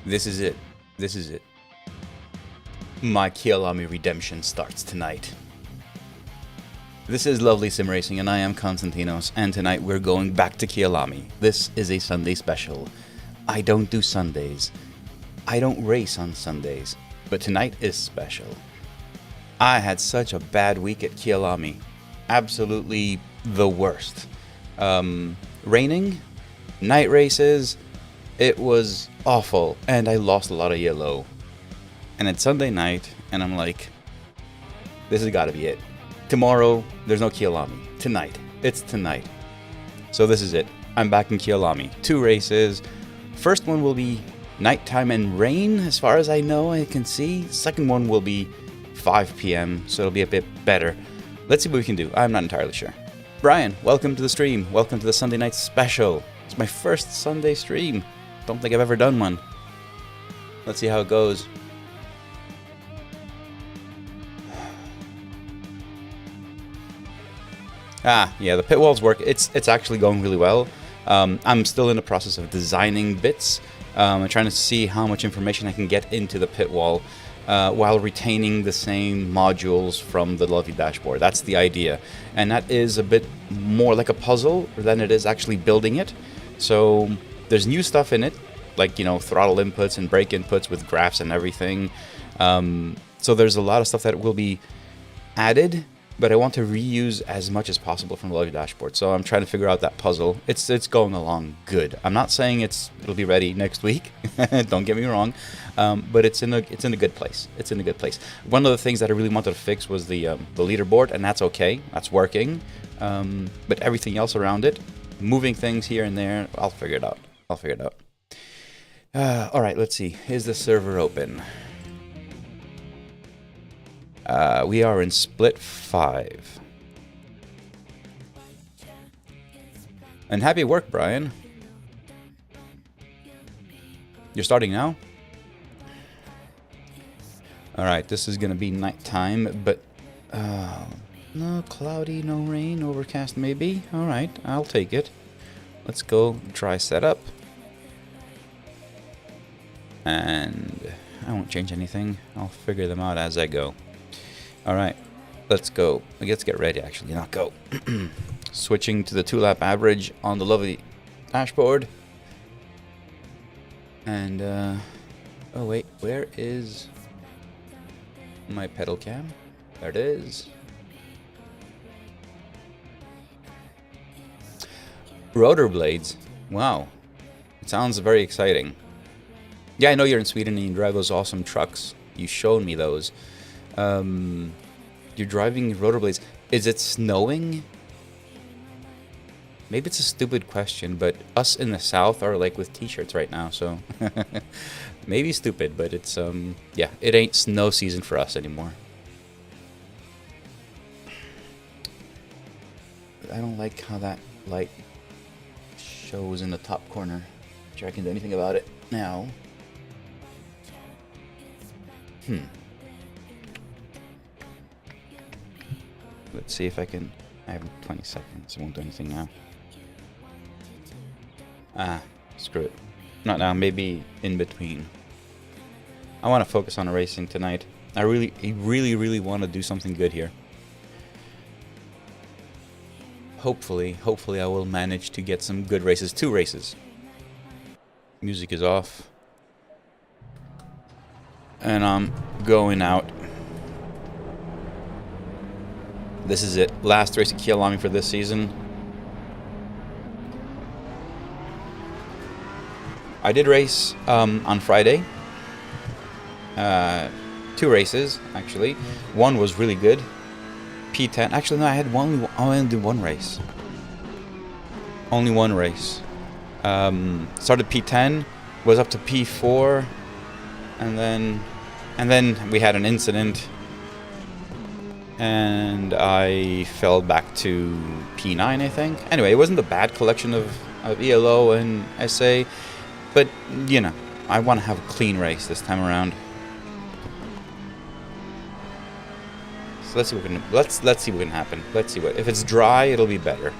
This is it. This is it. My Kyalami redemption starts tonight. This is Lovely Simracing, and I am Konstantinos, and tonight we're going back to Kyalami. This is a Sunday special. I don't do Sundays. I don't race on Sundays, but tonight is special. I had such a bad week at Kyalami. Absolutely the worst. Raining, night races, it was awful, and I lost a lot of yellow. And it's Sunday night, and I'm like, this has got to be it. Tomorrow, there's no Kyalami. Tonight. It's tonight. So this is it. I'm back in Kyalami. 2 races. First one will be nighttime and rain, as far as I know, I can see. Second one will be 5 p.m., so it'll be a bit better. Let's see what we can do. I'm not entirely sure. Brian, welcome to the stream. Welcome to the Sunday night special. It's my first Sunday stream. Don't think I've ever done one. Let's see how it goes. Yeah, the pit walls work. It's actually going really well. I'm still in the process of designing bits. I'm trying to see how much information I can get into the pit wall while retaining the same modules from the lovely dashboard. That's the idea. And that is a bit more like a puzzle than it is actually building it. So there's new stuff in it, like, you know, throttle inputs and brake inputs with graphs and everything. So there's a lot of stuff that will be added, but I want to reuse as much as possible from the lovely dashboard. So I'm trying to figure out that puzzle. It's going along good. I'm not saying it'll be ready next week. Don't get me wrong, but it's in a good place. It's in a good place. One of the things that I really wanted to fix was the leaderboard, and that's okay. That's working. But everything else around it, moving things here and there, I'll figure it out. All right, let's see. Is the server open? We are in split 5. And happy work, Brian. You're starting now? Alright, this is going to be nighttime, but no cloudy, no rain, overcast maybe. Alright, I'll take it. Let's go dry setup. And I won't change anything. I'll figure them out as I go. Alright, let's go. Let's get ready, actually, not go. Switching to the 2-lap average on the lovely dashboard. And, oh wait, where is my pedal cam? There it is. Rotor blades. Wow. It sounds very exciting. Yeah, I know you're in Sweden and you drive those awesome trucks. You showed me those. You're driving rotor blades. Is it snowing? Maybe it's a stupid question, but us in the south are like with t-shirts right now, so maybe stupid, but it's yeah, it ain't snow season for us anymore. I don't like how that light shows in the top corner. Sure, I can do anything about it now. Let's see if I can. I have 20 seconds. I won't do anything now. Screw it. Not now. Maybe in between. I want to focus on racing tonight. I really want to do something good here. Hopefully I will manage to get some good races. 2 races. Music is off. And I'm going out. This is it. Last race at Kyalami for this season. I did race on Friday. 2 races, actually. One was really good. P10. Actually, no, I only did 1 race. Only 1 race. Started P10, was up to P4, and then we had an incident. And I fell back to P9, I think. Anyway, it wasn't a bad collection of ELO and SA, but, you know, I want to have a clean race this time around. So let's see what can let's see what can happen. Let's see what, if it's dry, it'll be better.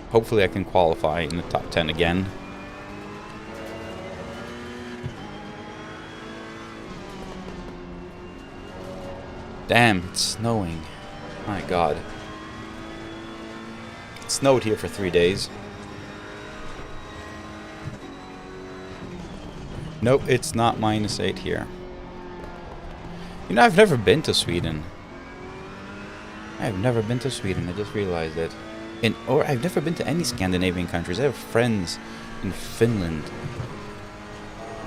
Hopefully I can qualify in the top 10 again. Damn, it's snowing. My god. It snowed here for 3 days. Nope, it's not -8 here. You know, I've never been to Sweden. I've never been to Sweden, I just realized it. Or I've never been to any Scandinavian countries. I have friends in Finland.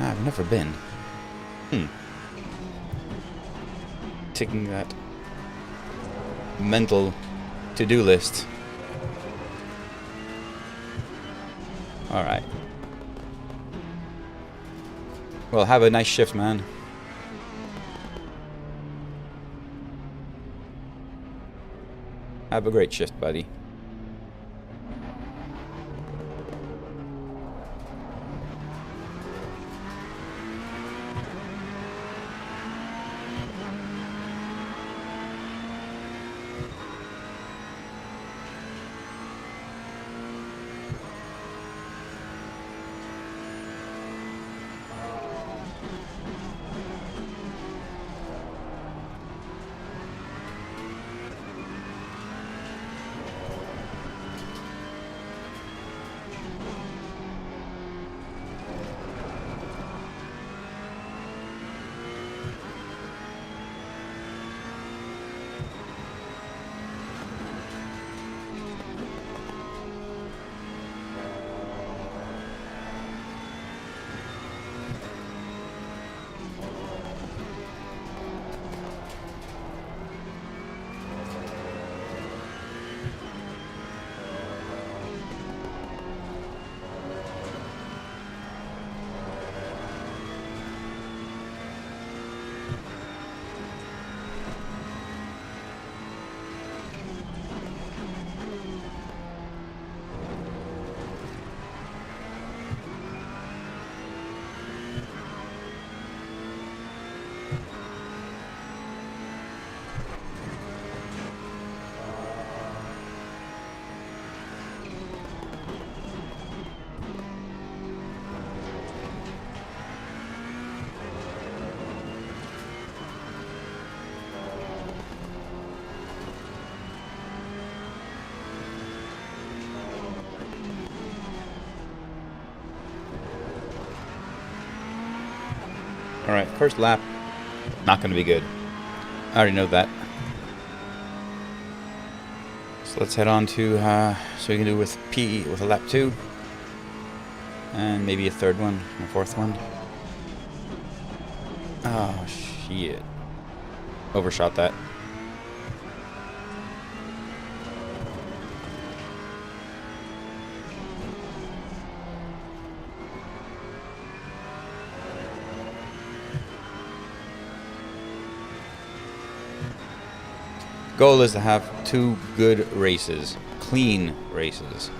I've never been. Ticking that mental to-do list. Alright. Well, have a nice shift, man. Have a great shift, buddy. Alright, first lap, not going to be good. I already know that. So let's head on to, so we can do with a lap 2. And maybe a third one, a fourth one. Oh, shit. Overshot that. Goal is to have 2 good races, clean races.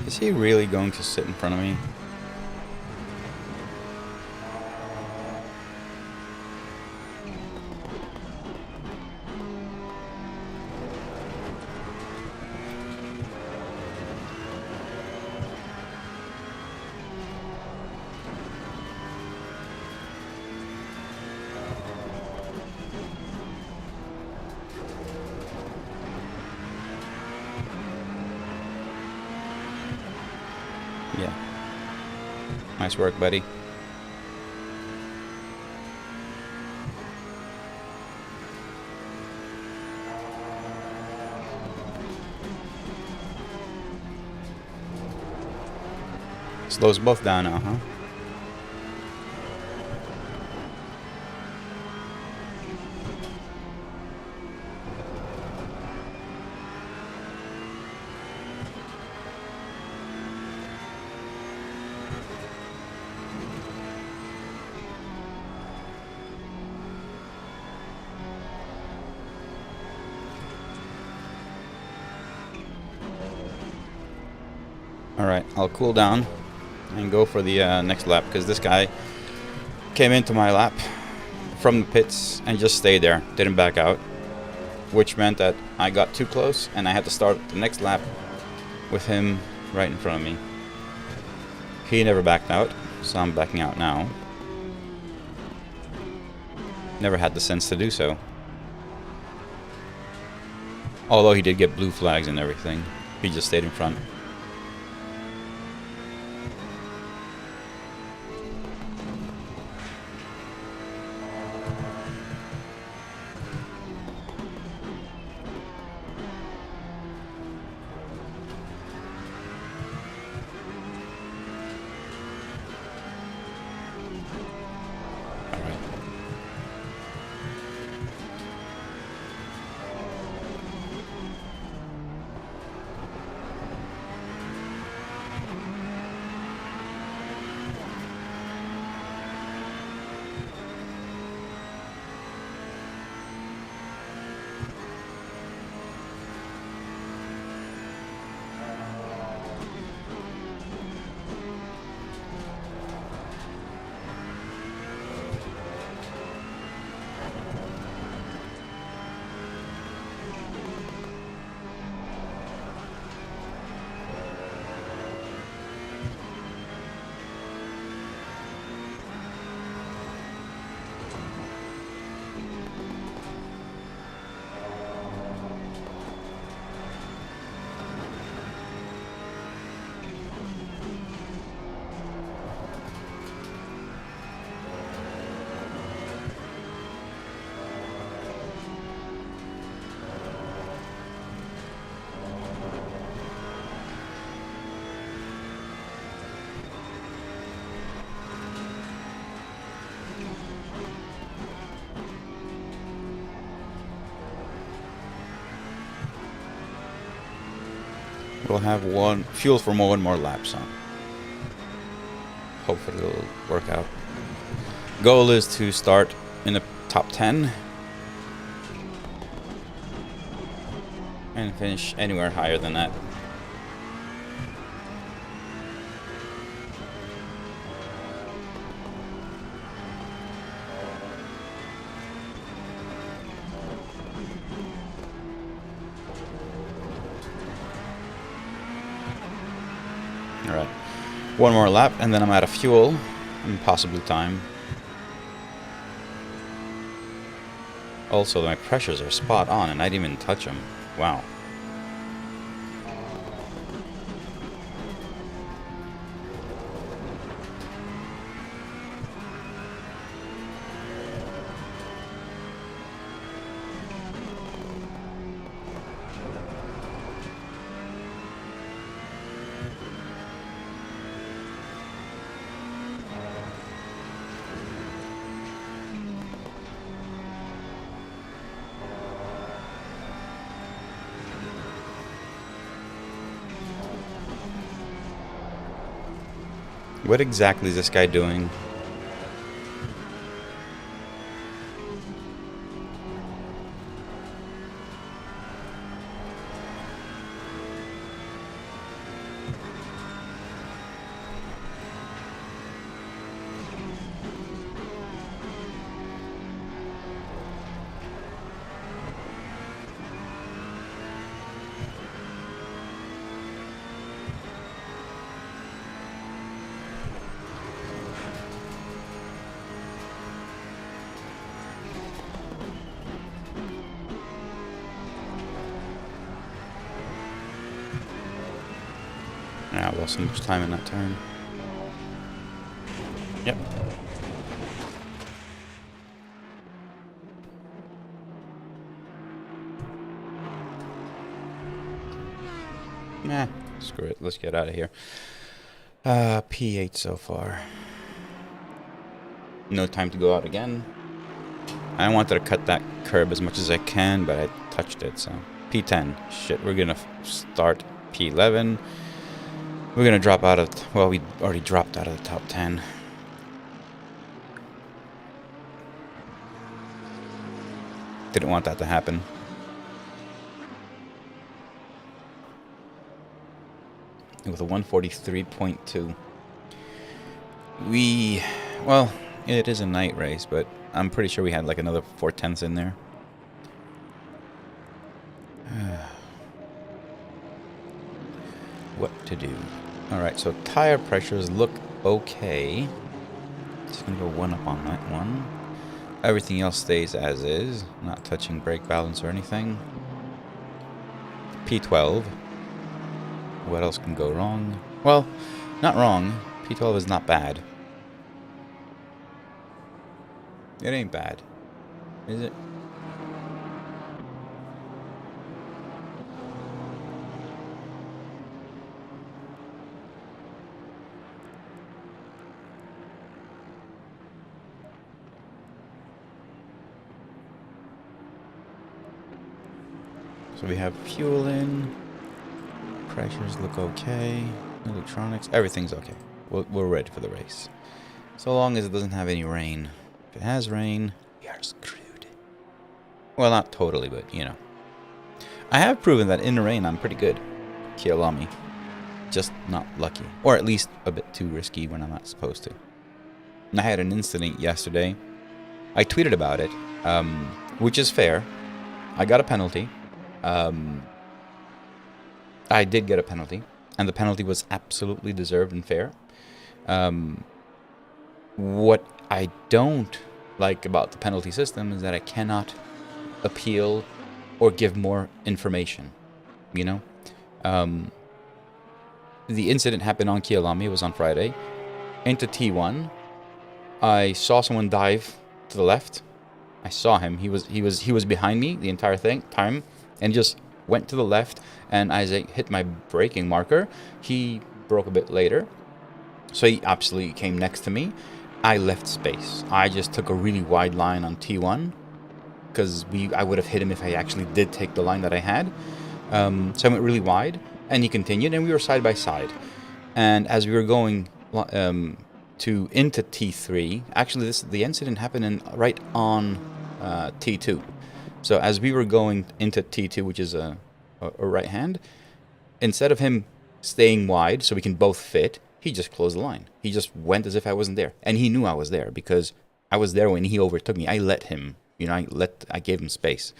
Is he really going to sit in front of me? Yeah. Nice work, buddy. Slows both down now, huh? Alright, I'll cool down and go for the next lap, because this guy came into my lap from the pits and just stayed there, didn't back out, which meant that I got too close and I had to start the next lap with him right in front of me. He never backed out, so I'm backing out now. Never had the sense to do so. Although he did get blue flags and everything, he just stayed in front. We'll have one fuel for one more lap, so hopefully it'll work out. Goal is to start in the top 10 and finish anywhere higher than that. Alright, one more lap and then I'm out of fuel and possibly time. Also, my pressures are spot on and I didn't even touch them. Wow. What exactly is this guy doing? I lost so much time in that turn. Yep. Nah, screw it. Let's get out of here. P8 so far. No time to go out again. I wanted to cut that curb as much as I can, but I touched it, so. P10. Shit, we're gonna start P11. We're gonna drop out of, well, we already dropped out of the top 10. Didn't want that to happen. with a 143.2. Well, it is a night race, but I'm pretty sure we had like another 4/10 in there. What to do? Alright, so tire pressures look okay. Just gonna go one up on that one. Everything else stays as is. Not touching brake balance or anything. P12. What else can go wrong? Well, not wrong. P12 is not bad. It ain't bad. Is it? So we have fuel in. Pressures look okay. Electronics, everything's okay. We're ready for the race. So long as it doesn't have any rain. If it has rain, we are screwed. Well, not totally, but you know. I have proven that in the rain I'm pretty good. Kyalami. Just not lucky. Or at least a bit too risky when I'm not supposed to. And I had an incident yesterday. I tweeted about it, which is fair. I got a penalty. I did get a penalty, and the penalty was absolutely deserved and fair. What I don't like about the penalty system is that I cannot appeal or give more information, you know? The incident happened on Kyalami. It was on Friday. Into T1, I saw someone dive to the left. I saw him. He was behind me the entire time, and just went to the left. And as I hit my braking marker, he broke a bit later. So he absolutely came next to me. I left space. I just took a really wide line on T1 because I would have hit him if I actually did take the line that I had. So I went really wide, and he continued, and we were side by side. And as we were going into T3, actually the incident happened right on T2. So as we were going into T2, which is a right hand, instead of him staying wide so we can both fit, he just closed the line. He just went as if I wasn't there. And he knew I was there because I was there when he overtook me. I let him, you know, I gave him space.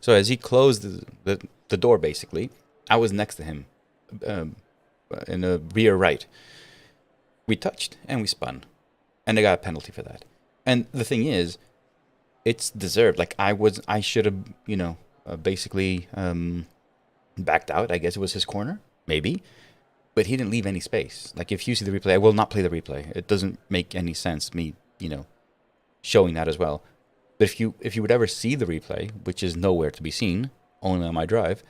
So as he closed the door, basically, I was next to him in the rear right. We touched and we spun. And I got a penalty for that. And the thing is, it's deserved. Like I should have, you know, basically backed out. I guess it was his corner, maybe, but he didn't leave any space. Like if you see the replay, I will not play the replay. It doesn't make any sense. Me, you know, showing that as well. But if you would ever see the replay, which is nowhere to be seen, only on my drive,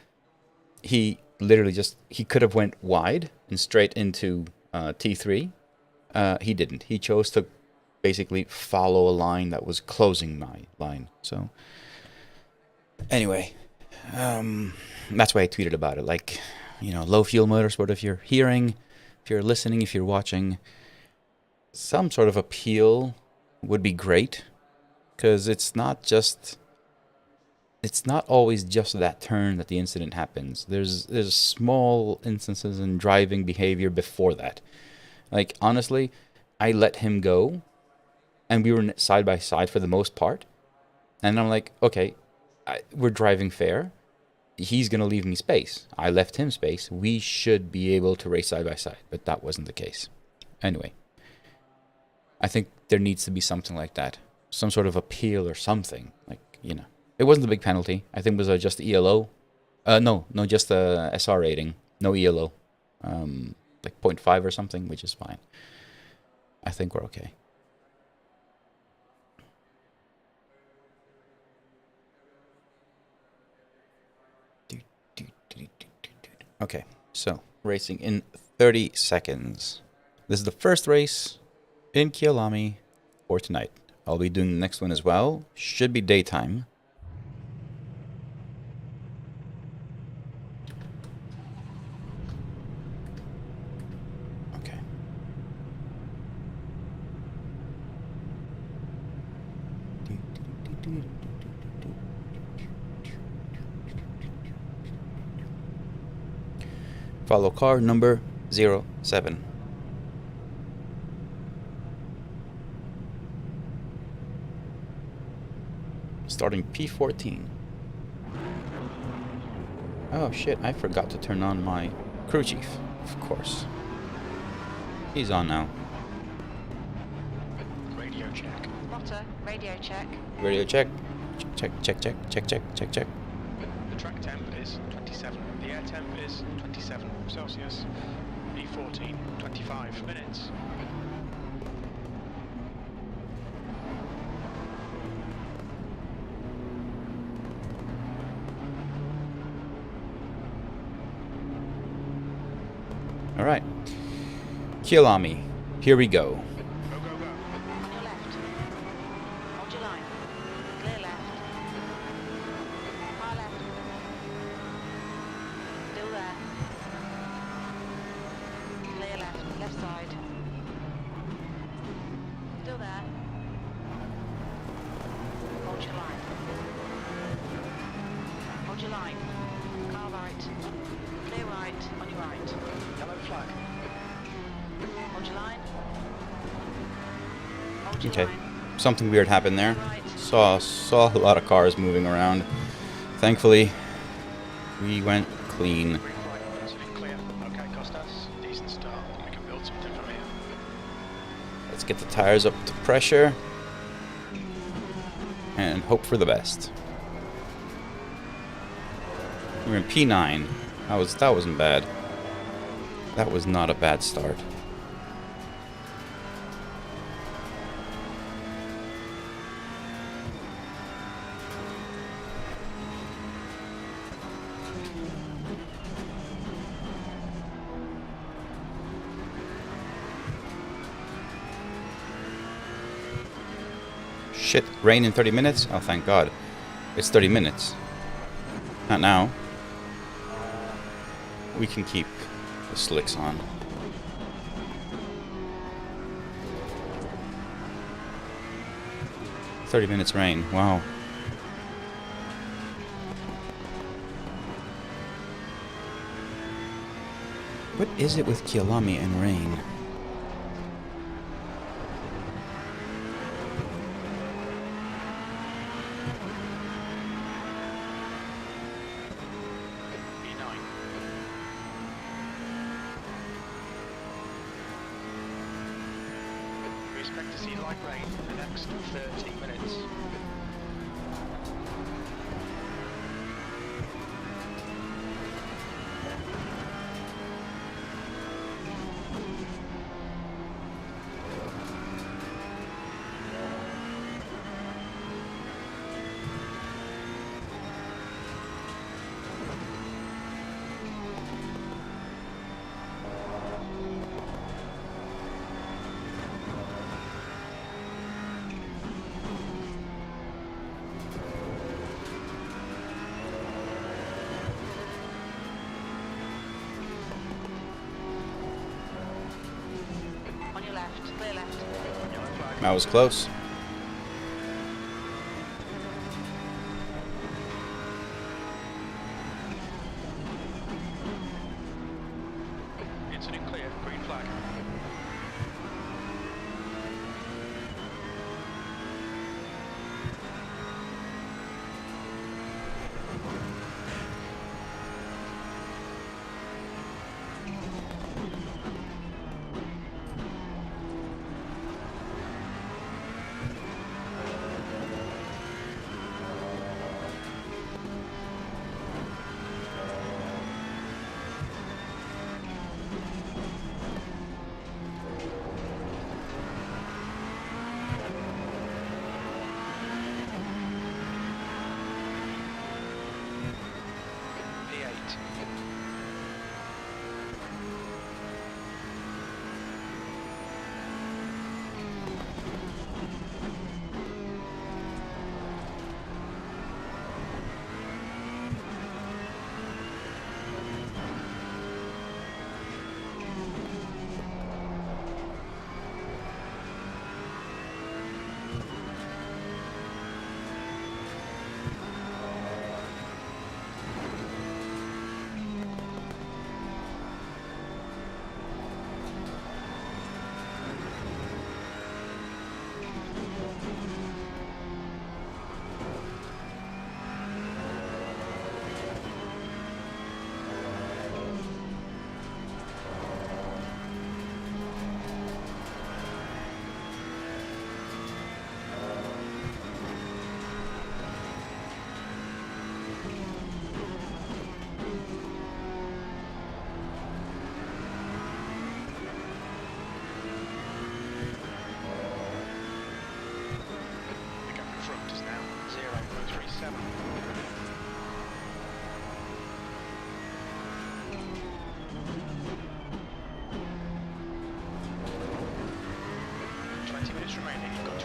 he literally he could have went wide and straight into T3. He didn't. He chose to basically follow a line that was closing my line. So anyway, that's why I tweeted about it. Like, you know, low fuel motorsport. If you're hearing, if you're listening, if you're watching, some sort of appeal would be great, because it's not always just that turn that the incident happens. There's small instances in driving behavior before that. Like, honestly, I let him go, and we were side by side for the most part. And I'm like, okay, we're driving fair. He's going to leave me space. I left him space. We should be able to race side by side. But that wasn't the case. Anyway, I think there needs to be something like that. Some sort of appeal or something. Like, you know. It wasn't a big penalty. I think it was just ELO. No, just a SR rating. No ELO. Like 0.5 or something, which is fine. I think we're okay. Okay, so racing in 30 seconds. This is the first race in Kyalami for tonight. I'll be doing the next one as well. Should be daytime. Okay. Follow car number 7. Starting P14. Oh shit, I forgot to turn on my crew chief, of course. He's on now. Radio check. Rotter, radio check. Radio check. Check. The track temp is 27. The air temp is 27 Celsius. E14, 25 minutes. All right. Kyalami. Here we go. Go, go, go. On your left. Hold your line. Clear left. Far left. Still there. Clear left. Left side. Still there. Hold your line. Hold your line. Car right. Clear right. On your right. Yellow flag. Hold your line. Hold your Okay. line. Something weird happened there. Right. Saw a lot of cars moving around. Thankfully, we went clean. Green flag. Pacific clear. Okay, Costas. Decent start. We can build something from here. Let's get the tires up to pressure and hope for the best. We're in P9. That wasn't bad. That was not a bad start. Shit, rain in 30 minutes? Oh, thank God. It's 30 minutes. Not now. We can keep the slicks on. $30 rain. Wow. What is it with Kyalami and rain? B9. We expect to see light rain in the next 30 minutes. On your left. Clear left. Yellow flag. That was close. Incident clear. Green flag.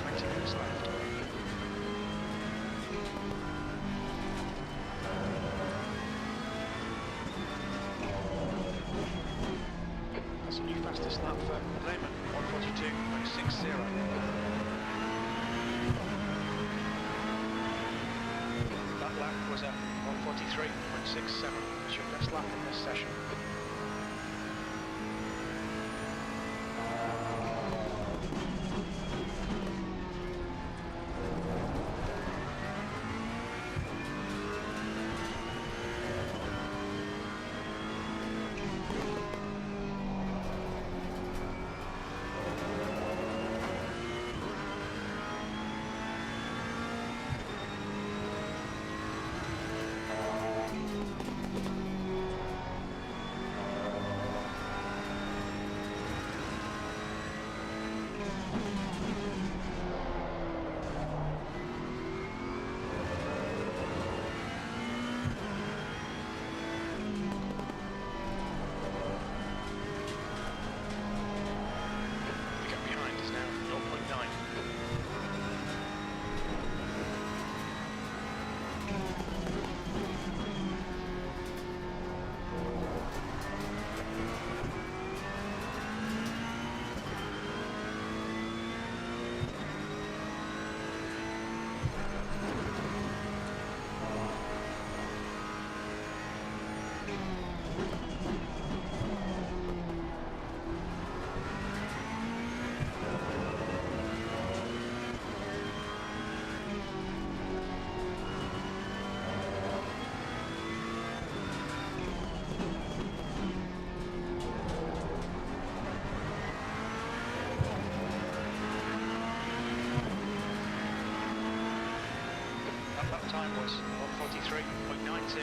20 minutes left. That's a new fastest lap for Lehman, 1:42.60. That lap was at 1:43.67. It's your best lap in this session. That time was 1:43.90.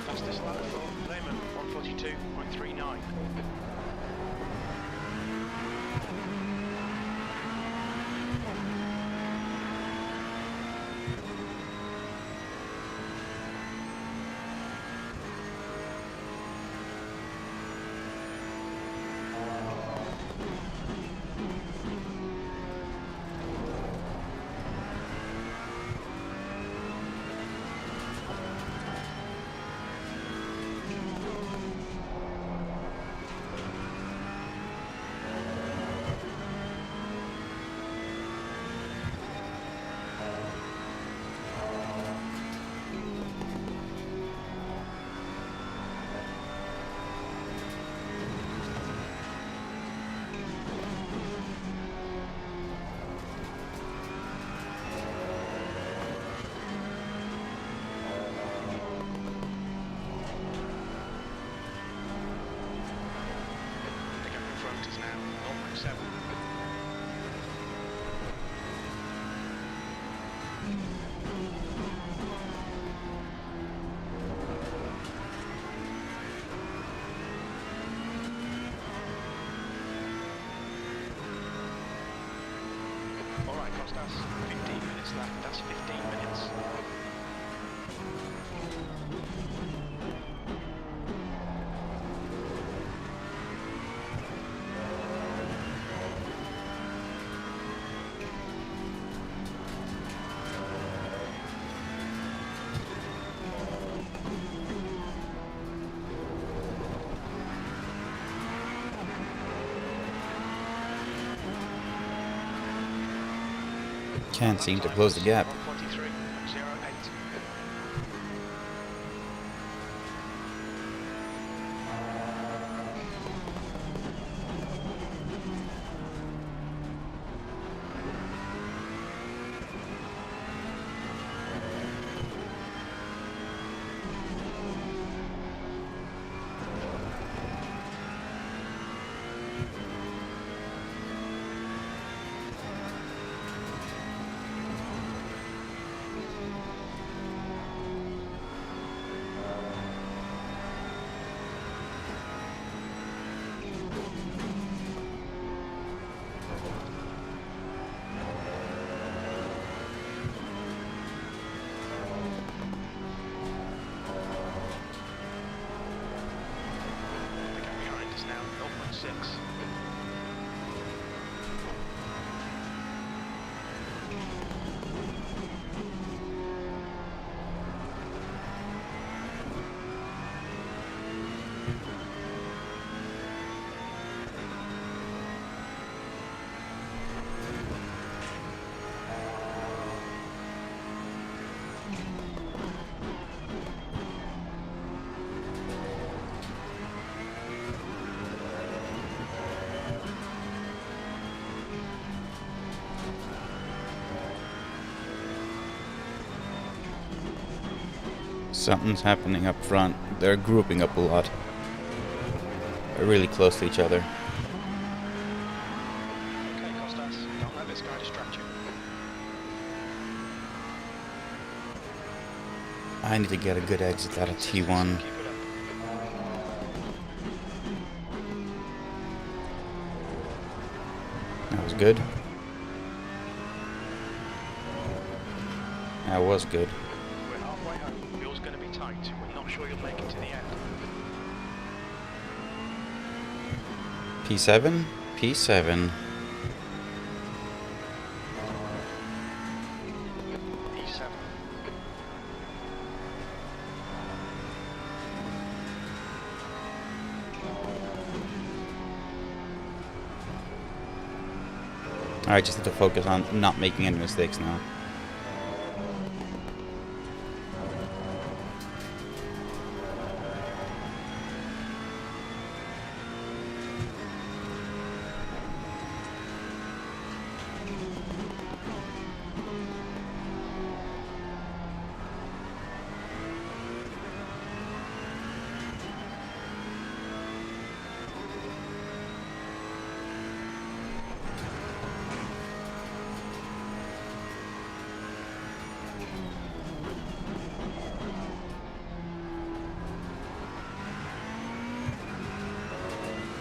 Fastest lap for Lehman, 1:42.39. Alright, Costas, 15 minutes left. That's 15 minutes. Can't seem to close the gap. 1:23.08. The gap behind is now 0.6. Something's happening up front. They're grouping up a lot. They're really close to each other. Okay, Costas, don't let this guy distract you. I need to get a good exit out of T1. Keep it up. That was good. That was good. We're halfway home. Yours going to be tight. We're not sure you'll make it to the end. P7? P7. E7. I just need to focus on not making any mistakes now.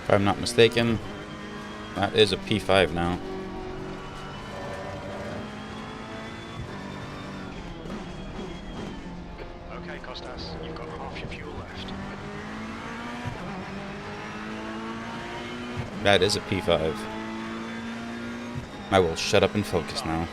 If I'm not mistaken, that is a P5 now. Okay, Costas, you've got half your fuel left. That is a P5. I will shut up and focus now.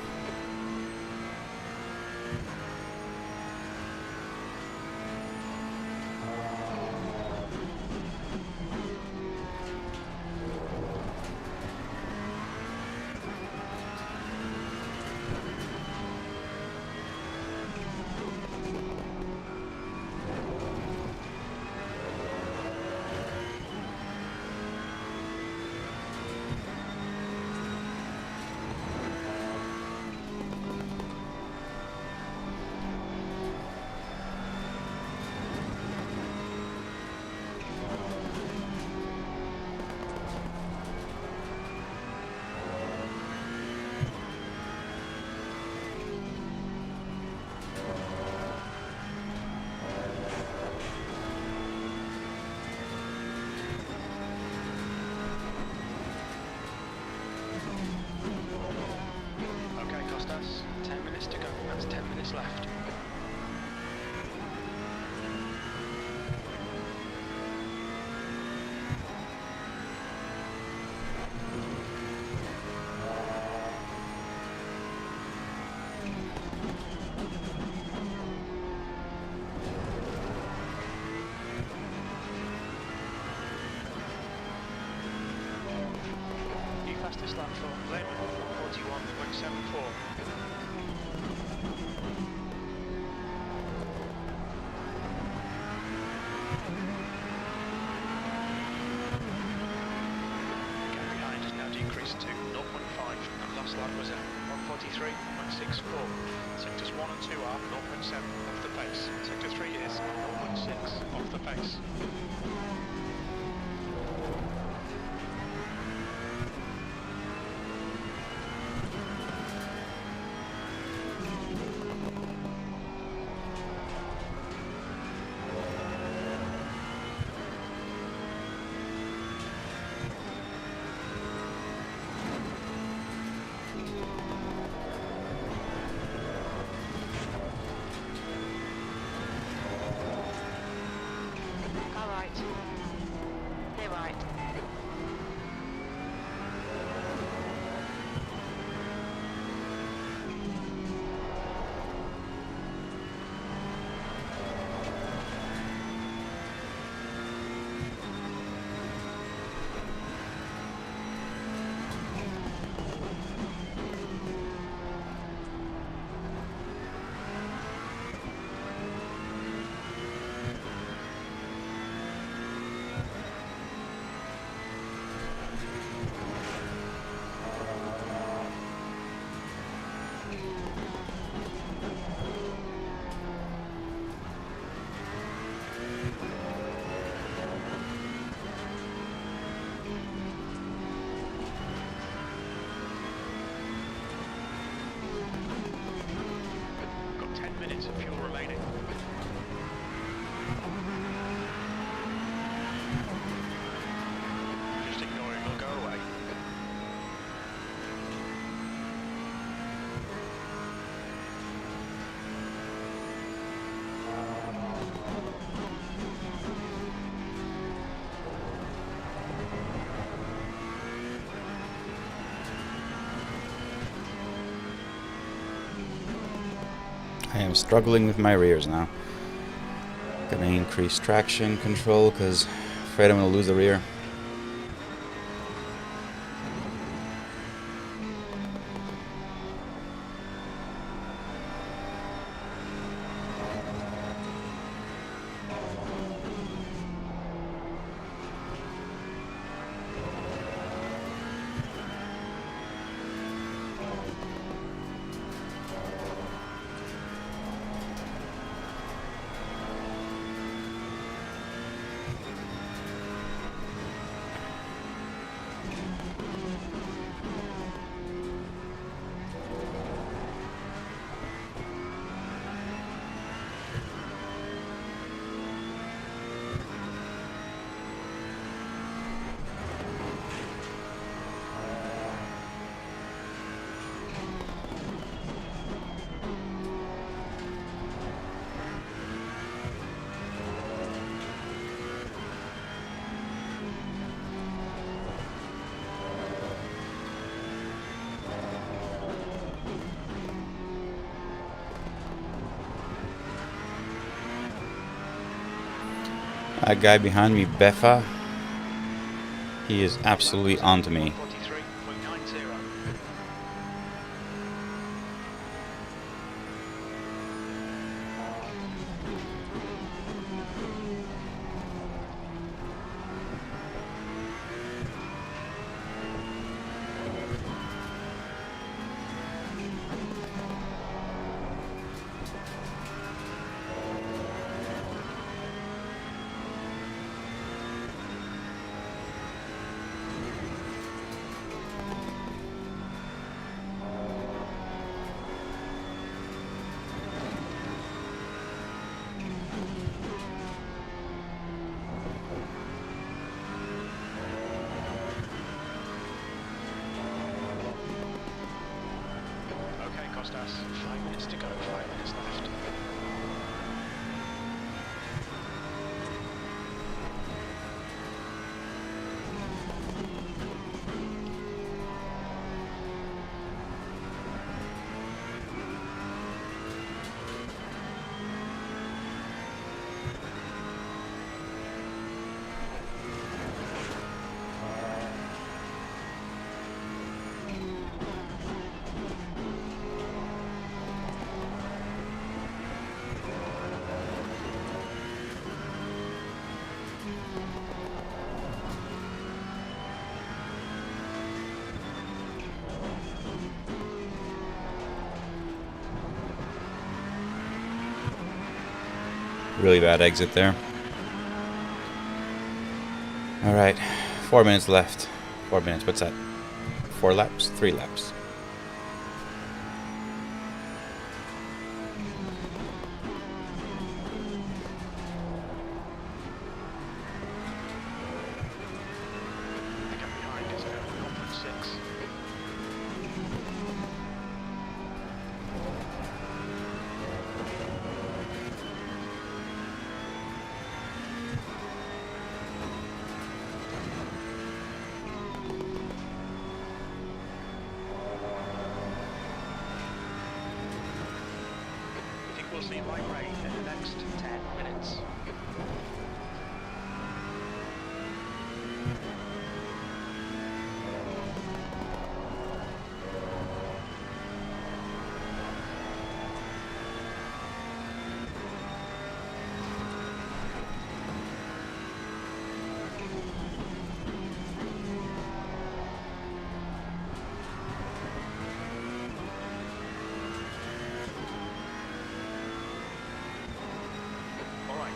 That's 10 minutes left. New fastest lap for Lehman, 141.74. Gap behind has now decreased to 0.5 and last lap was at 143.64. Sectors 1 and 2 are 0.7 off the pace. Sector 3 is 0.6 off the pace. Car right. Clear right. Got 10 minutes of fuel remaining. Just ignore it, it'll go away. I am struggling with my rears now. Gonna increase traction control because afraid I'm gonna lose the rear. That guy behind me, Beffa, he is absolutely onto me. 43.90. Costas. 5 minutes to go, 5 minutes left. Really bad exit there. Alright, 4 minutes left. 4 minutes, what's that? 4 laps? 3 laps. The gap behind is 1.6. We'll see light rain in the next 10 minutes.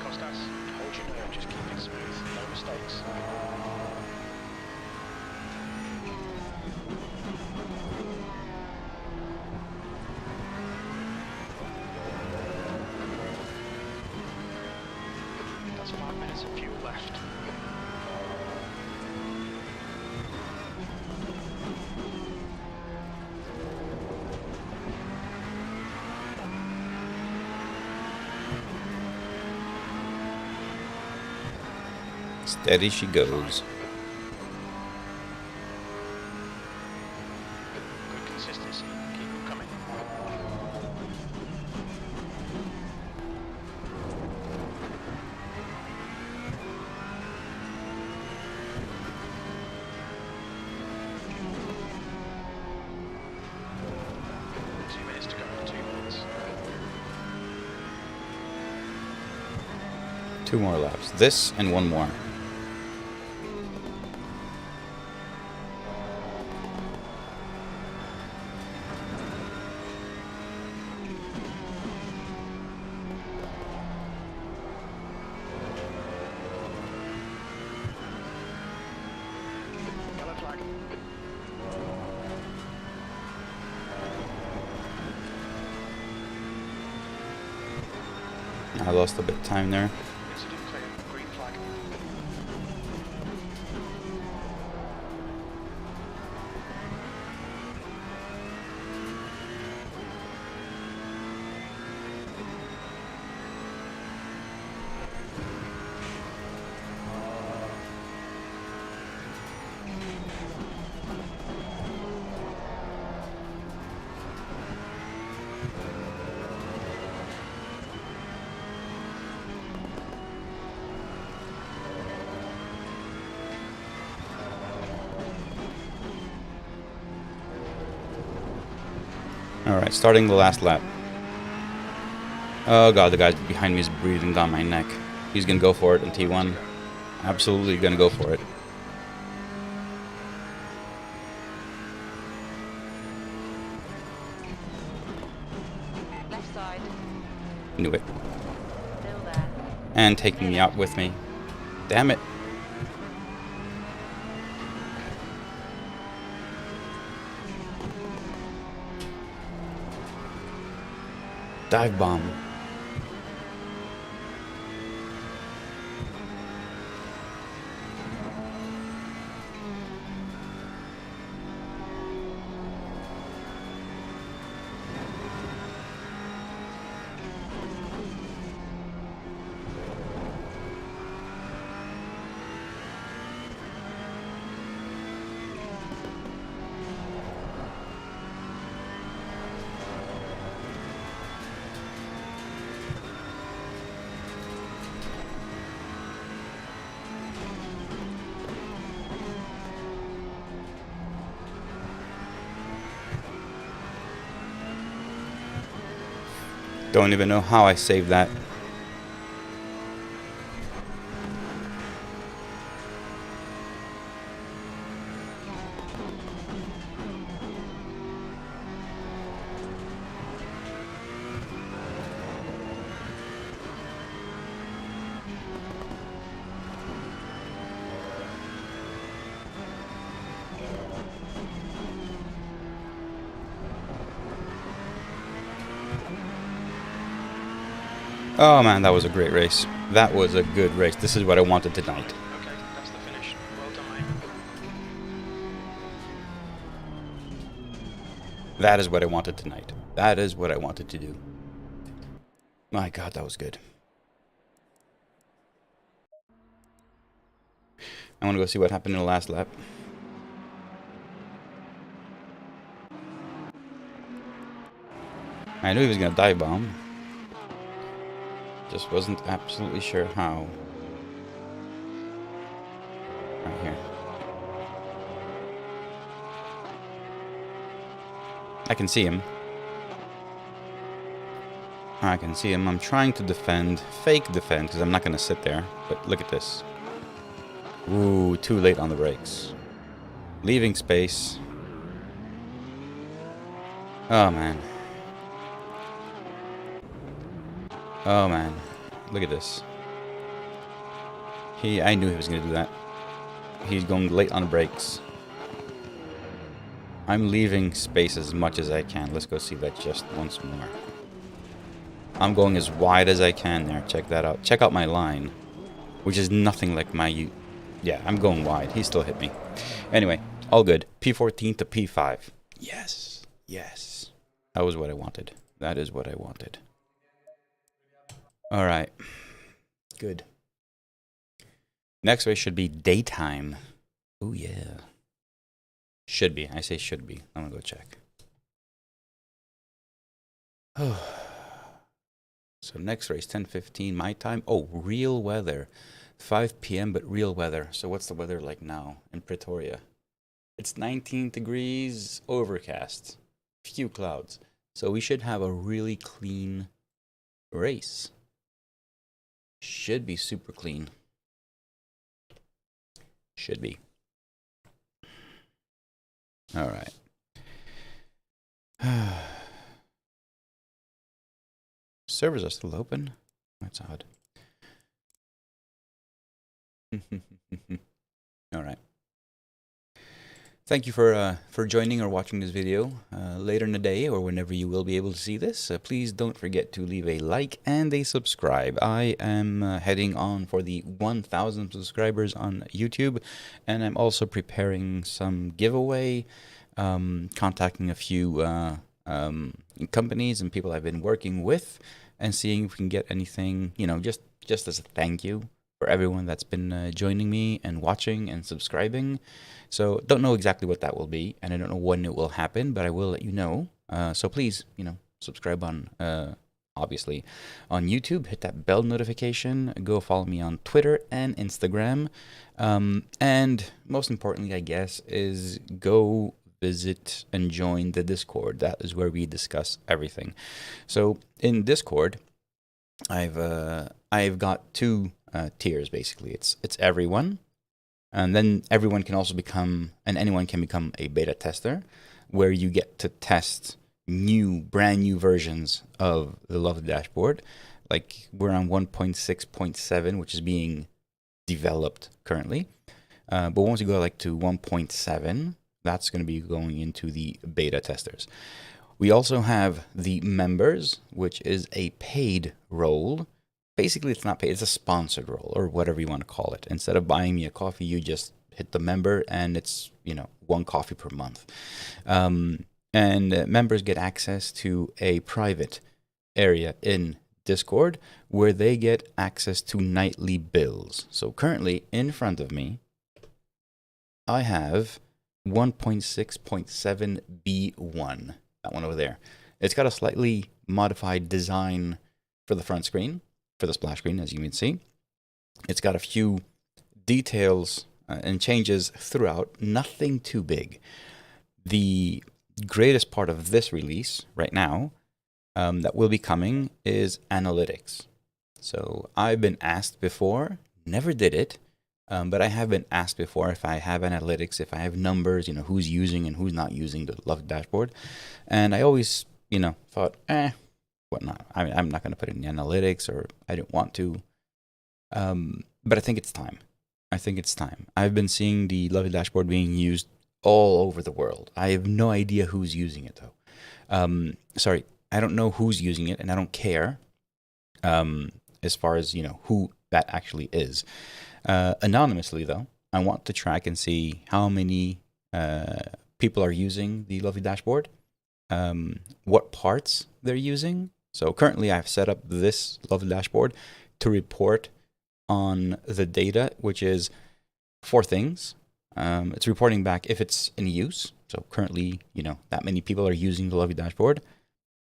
Costas, hold your nerve, just keep it smooth, no mistakes. That's 5 minutes of fuel left. Steady she goes. Good consistency, keep them coming. Two minutes to go, 2 minutes. 2 more laps. This and 1 more. Yellow flag. I lost a bit of time there. Incident clear, green flag. Alright, starting the last lap. Oh god, the guy behind me is breathing down my neck. He's gonna go for it in T1. Absolutely gonna go for it. Left side. Knew it. Still there. And taking me out with me. Damn it. Dive bomb. Don't even know how I saved that. Oh man, that was a great race. That was a good race. This is what I wanted tonight. Okay, that's the finish. Well done, mate. That is what I wanted tonight. That is what I wanted to do. My God, that was good. I want to go see what happened in the last lap. I knew he was going to dive bomb. Just wasn't absolutely sure how. Right here. I can see him. I can see him. I'm trying to defend. Fake defend, because I'm not going to sit there. But look at this. Ooh, too late on the brakes. Leaving space. Oh, man. Oh man, look at this. I knew he was going to do that. He's going late on the brakes. I'm leaving space as much as I can. Let's go see that just once more. I'm going as wide as I can there. Check that out. Check out my line, which is nothing like my... Yeah, I'm going wide. He still hit me. Anyway, all good. P14 to P5. Yes. Yes. That was what I wanted. That is what I wanted. All right. Good. Next race should be daytime. Oh, yeah. Should be. I say should be. I'm going to go check. Oh. So next race, 10:15 my time. Oh, real weather. 5 p.m., but real weather. So what's the weather like now in Pretoria? It's 19 degrees, overcast. Few clouds. So we should have a really clean race. Should be super clean. Should be. All right. Servers are still open. That's odd. All right. Thank you for joining or watching this video later in the day or whenever you will be able to see this. Please don't forget to leave a like and a subscribe. I am heading on for the 1,000 subscribers on YouTube, and I'm also preparing some giveaway, contacting a few companies and people I've been working with, and seeing if we can get anything, you know, just as a thank you for everyone that's been joining me and watching and subscribing. So don't know exactly what that will be, and I don't know when it will happen, but I will let you know. So please, you know, subscribe on, obviously, on YouTube. Hit that bell notification. Go follow me on Twitter and Instagram. And most importantly, I guess, is go visit and join the Discord. That is where we discuss everything. So in Discord, I've got two tiers basically. It's everyone. And then everyone can also become, and anyone can become a beta tester, where you get to test brand new versions of the Lovely Dashboard. Like we're on 1.6.7, which is being developed currently. But once you go like to 1.7, that's going to be going into the beta testers. We also have the members, which is a paid role. Basically, it's not paid, it's a sponsored role, or whatever you want to call it. Instead of buying me a coffee, you just hit the member, and it's, you know, 1 coffee per month. And members get access to a private area in Discord where they get access to nightly bills. So currently, in front of me, I have 1.6.7B1, that one over there. It's got a slightly modified design for the front screen, for the splash screen, as you can see. It's got a few details and changes throughout, nothing too big. The greatest part of this release right now that will be coming is analytics. So I've been asked before, never did it, but I have been asked before if I have analytics, if I have numbers, who's using and who's not using the Love dashboard. And I always, thought, what not? I mean, I'm not going to put it in analytics, or I didn't want to. But I think it's time. I've been seeing the Love dashboard being used all over the world. I have no idea who's using it, though. Sorry, I don't know who's using it, and I don't care. As far as who that actually is. Anonymously, though, I want to track and see how many people are using the Lovely dashboard, what parts they're using. So currently I've set up this Lovely dashboard to report on the data, which is 4 things. It's reporting back if it's in use. So currently, that many people are using the Lovely dashboard.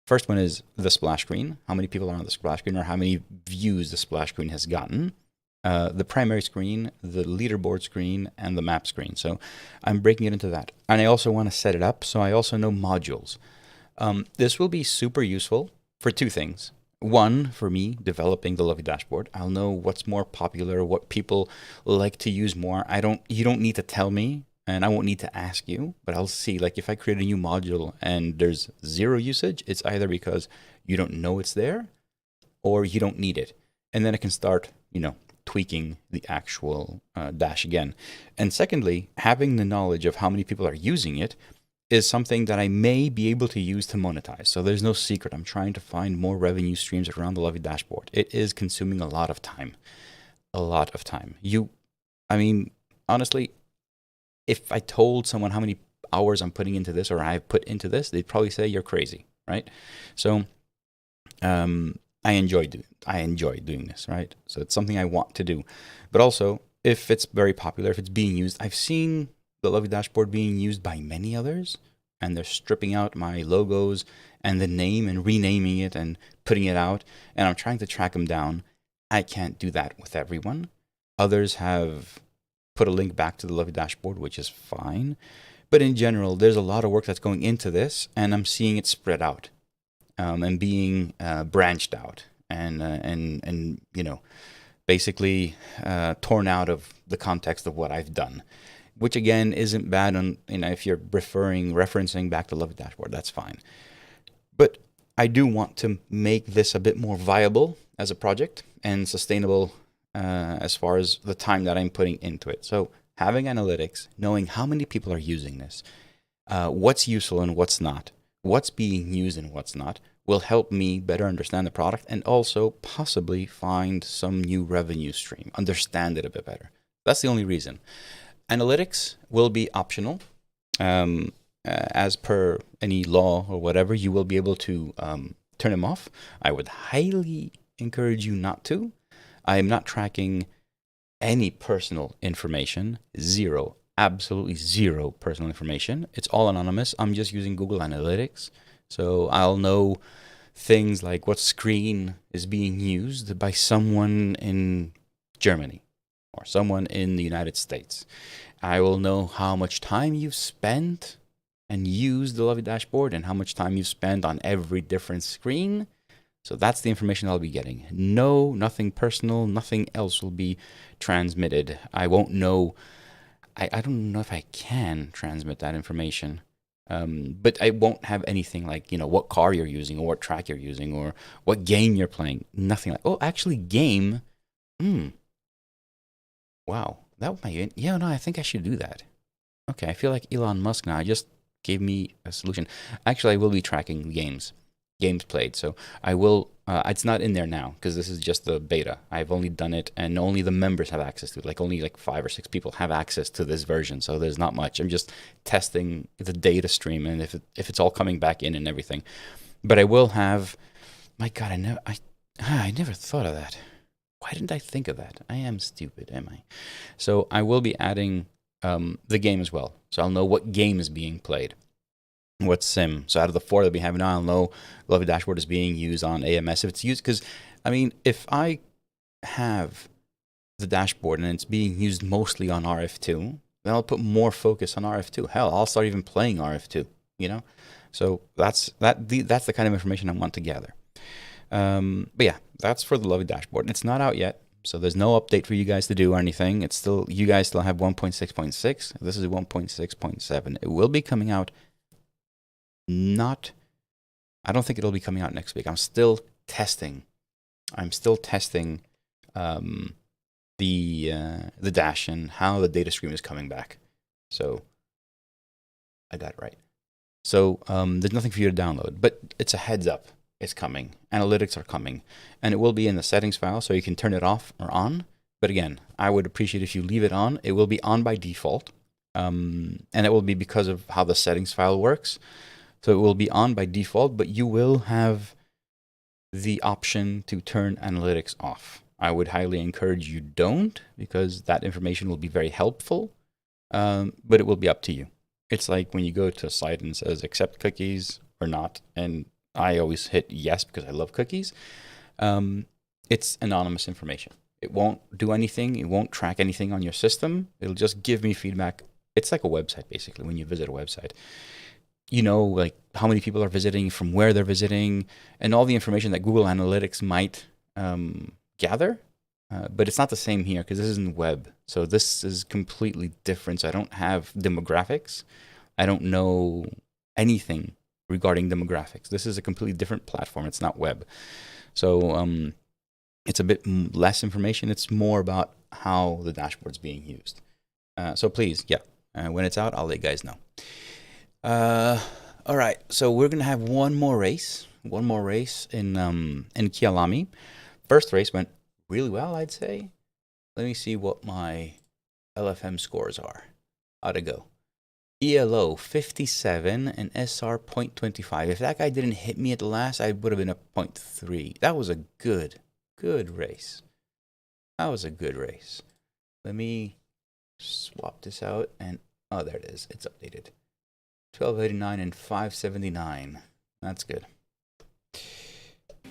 First one is the splash screen. How many people are on the splash screen, or how many views the splash screen has gotten. The primary screen, the leaderboard screen, and the map screen. So I'm breaking it into that. And I also want to set it up so I also know modules. This will be super useful for 2 things. One, for me, developing the Lovely dashboard. I'll know what's more popular, what people like to use more. You don't need to tell me. And I won't need to ask you, but I'll see, like, if I create a new module and there's 0 usage, it's either because you don't know it's there or you don't need it. And then I can start, tweaking the actual dash again. And secondly, having the knowledge of how many people are using it is something that I may be able to use to monetize. So there's no secret. I'm trying to find more revenue streams around the Lovely dashboard. It is consuming a lot of time. Honestly, if I told someone how many hours I'm putting into this, or I've put into this, they'd probably say you're crazy, right? So I enjoy doing this, right? So it's something I want to do. But also, if it's very popular, if it's being used, I've seen the Lovely dashboard being used by many others, and they're stripping out my logos and the name and renaming it and putting it out, and I'm trying to track them down. I can't do that with everyone. Others have put a link back to the Lovely dashboard, which is fine. But in general, there's a lot of work that's going into this, and I'm seeing it spread out and being branched out and basically torn out of the context of what I've done, which again isn't bad on, if you're referencing back to Lovely dashboard, that's fine. But I do want to make this a bit more viable as a project and sustainable as far as the time that I'm putting into it. So having analytics, knowing how many people are using this, what's useful and what's not, what's being used and what's not, will help me better understand the product and also possibly find some new revenue stream, understand it a bit better. That's the only reason. Analytics will be optional. As per any law or whatever, you will be able to turn them off. I would highly encourage you not to. I am not tracking any personal information. Zero. Absolutely zero personal information. It's all anonymous. I'm just using Google Analytics. So I'll know things like what screen is being used by someone in Germany or someone in the United States. I will know how much time you've spent and used the Lovely dashboard and how much time you've spent on every different screen. So that's the information I'll be getting. No, nothing personal, nothing else will be transmitted. I won't know. I don't know if I can transmit that information. But I won't have anything like, what car you're using or what track you're using or what game you're playing. Nothing like, actually game. Wow. That might, I think I should do that. Okay, I feel like Elon Musk now just gave me a solution. Actually, I will be tracking games played. So I will, it's not in there now because this is just the beta. I've only done it and only the members have access to it. Only 5 or 6 people have access to this version. So there's not much. I'm just testing the data stream and if it's all coming back in and everything. But I will have, my God, I never thought of that. Why didn't I think of that? I am stupid, am I? So I will be adding the game as well. So I'll know what game is being played. What sim? So out of the 4 that we have now, I'll know Lovely dashboard is being used on AMS. If it's used, because, if I have the dashboard and it's being used mostly on RF2, then I'll put more focus on RF2. Hell, I'll start even playing RF2, So that's the kind of information I want to gather. But yeah, that's for the lovely dashboard. It's not out yet, so there's no update for you guys to do or anything. It's still, you guys still have 1.6.6. This is 1.6.7. It will be coming out. I don't think it'll be coming out next week. I'm still testing the dash and how the data stream is coming back. So I got it right. So there's nothing for you to download, but it's a heads up. It's coming. Analytics are coming, and it will be in the settings file, so you can turn it off or on. But again, I would appreciate if you leave it on. It will be on by default, and it will be because of how the settings file works. So it will be on by default, but you will have the option to turn analytics off. I would highly encourage you don't, because that information will be very helpful, but it will be up to you. It's like when you go to a site and it says accept cookies or not, and I always hit yes because I love cookies. It's anonymous information. It won't do anything. It won't track anything on your system. It'll just give me feedback. It's like a website, basically, when you visit a website. You know, like how many people are visiting, from where they're visiting, and all the information that Google Analytics might gather. But it's not the same here because this isn't web. So this is completely different. So I don't have demographics. I don't know anything regarding demographics. This is a completely different platform. It's not web. So it's a bit less information. It's more about how the dashboard's being used. So please, yeah, when it's out, I'll let you guys know. All right, so we're gonna have one more race in Kyalami. First race went really well, I'd say. Let me see what my LFM scores are. How'd it go? ELO 57 and SR 0.25. If that guy didn't hit me at the last, I would have been a 0.3. That was a good race. That was a good race. Let me swap this out, and oh, there it is. It's updated. 1289 and 579. That's good.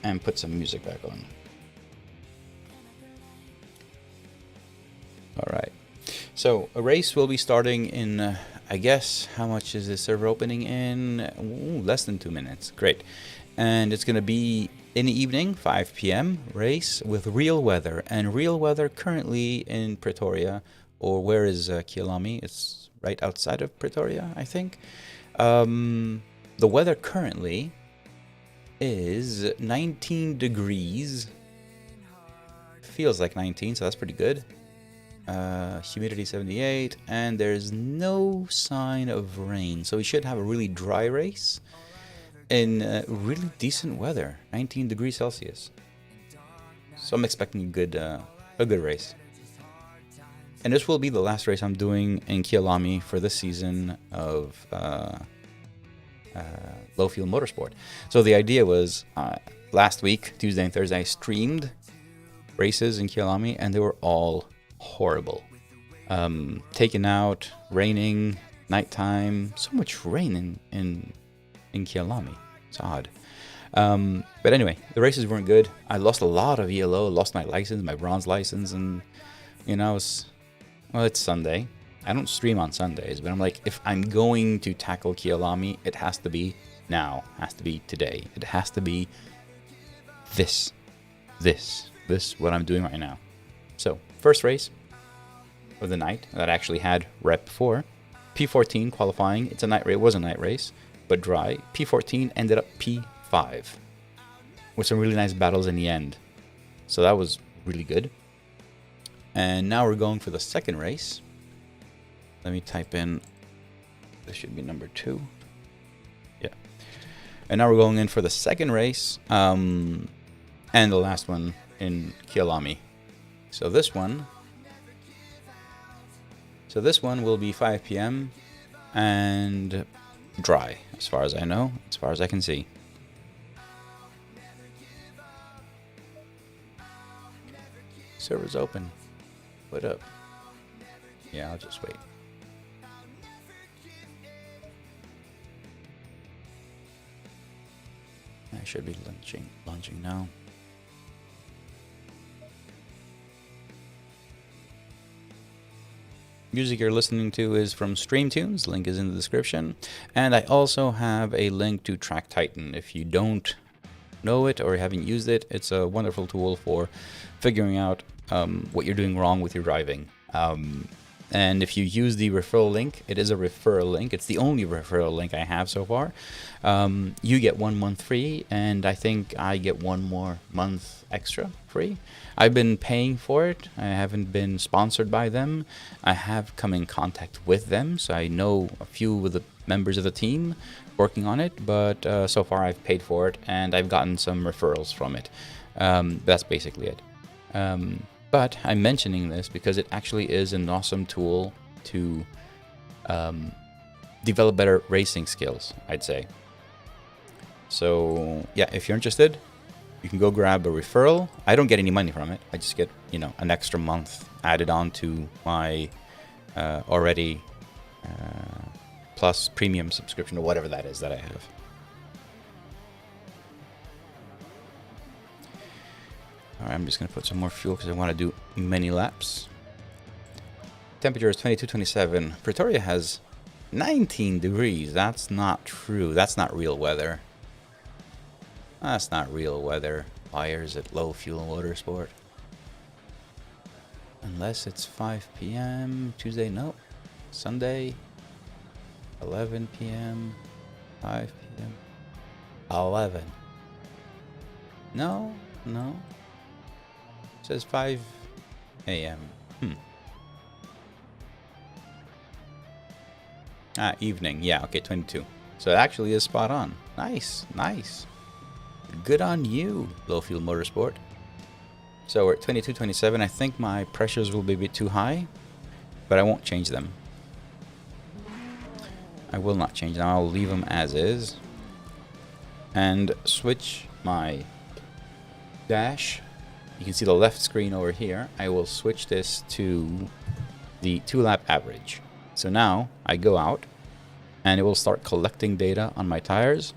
And put some music back on. All right. So a race will be starting in, I guess, how much is the server opening in? Ooh, less than 2 minutes. Great. And it's going to be in the evening, 5 p.m. race with real weather. And real weather currently in Pretoria, or where is Kyalami? It's right outside of Pretoria, I think. The weather currently is 19 degrees. Feels like 19, so that's pretty good. Humidity 78, and there's no sign of rain. So we should have a really dry race in really decent weather, 19 degrees Celsius. So I'm expecting a good race. And this will be the last race I'm doing in Kyalami for this season of Low Fuel Motorsport. So the idea was last week, Tuesday and Thursday, I streamed races in Kyalami, and they were all horrible. Taken out, raining, nighttime, so much rain in Kyalami. It's odd. But anyway, the races weren't good. I lost a lot of ELO, lost my license, my bronze license, and you know, it's Sunday. I don't stream on Sundays, but I'm like, if I'm going to tackle Kyalami, it has to be now. It has to be today. It has to be this, what I'm doing right now. So, first race of the night that I actually had rep for. P14 qualifying. It's a night race. It was a night race, but dry. P14 ended up P5 with some really nice battles in the end. So that was really good. And now we're going for the second race. Let me type in, this should be number 2. Yeah. And now we're going in for the second race, and the last one in Kyalami. So this one will be 5 p.m. and dry, as far as I know, as far as I can see. Server's open. What up? Yeah, I'll just wait. I should be launching now. music you're listening to is from StreamTunes. Link is in the description. And I also have a link to Track Titan. If you don't know it or haven't used it, it's a wonderful tool for figuring out what you're doing wrong with your driving. And if you use the referral link, it is a referral link. It's the only referral link I have so far. You get 1 month free, and I think I get 1 more month extra free. I've been paying for it. I haven't been sponsored by them. I have come in contact with them, so I know a few of the members of the team working on it, but so far I've paid for it, and I've gotten some referrals from it. That's basically it. But I'm mentioning this because it actually is an awesome tool to develop better racing skills, I'd say. So yeah, if you're interested, you can go grab a referral. I don't get any money from it. I just get, you know, an extra month added on to my already plus premium subscription or whatever that is that I have. Alright, I'm just going to put some more fuel because I want to do many laps. Temperature is 22-27. Pretoria has 19 degrees. That's not true. That's not real weather. That's not real weather. Liars at low fuel motorsport. Unless it's 5 p.m. Tuesday, no. Sunday, 11 p.m. 5 p.m. 11. No. It says 5 a.m. Evening. Yeah, okay, 22. So it actually is spot on. Nice. Good on you, low fuel motorsport. So we're at 22-27. I think my pressures will be a bit too high, but I won't change them. I will not change them. I'll leave them as is. And switch my dash. You can see the left screen over here. I will switch this to the 2-lap average. So now I go out and it will start collecting data on my tires.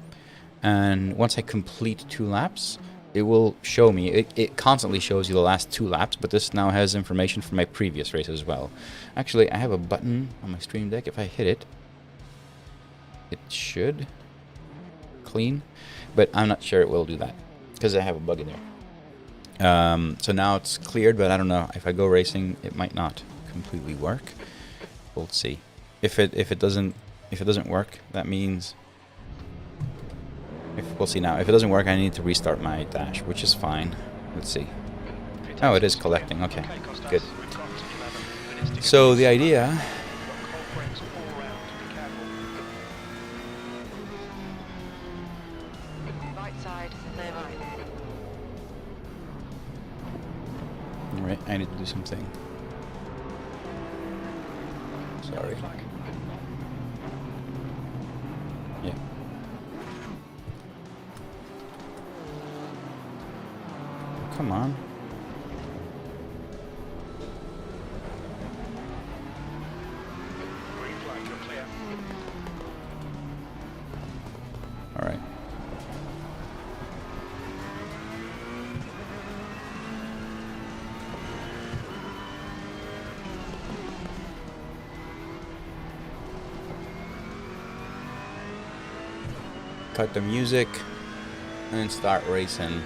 And once I complete 2 laps, it will show me, it constantly shows you the last 2 laps, but this now has information from my previous race as well. Actually, I have a button on my Stream Deck. If I hit it, it should clean, but I'm not sure it will do that because I have a bug in there. So now it's cleared, but I don't know. If I go racing, it might not completely work. We'll see. If it doesn't work, that means we'll see now. If it doesn't work, I need to restart my dash, which is fine. Let's see. Oh, it is collecting. Okay, good. So the idea. Right side, clear right. All right, I need to do something. Sorry. Yeah. Come on. Green flag, you're clear. All right. Cut the music and start racing.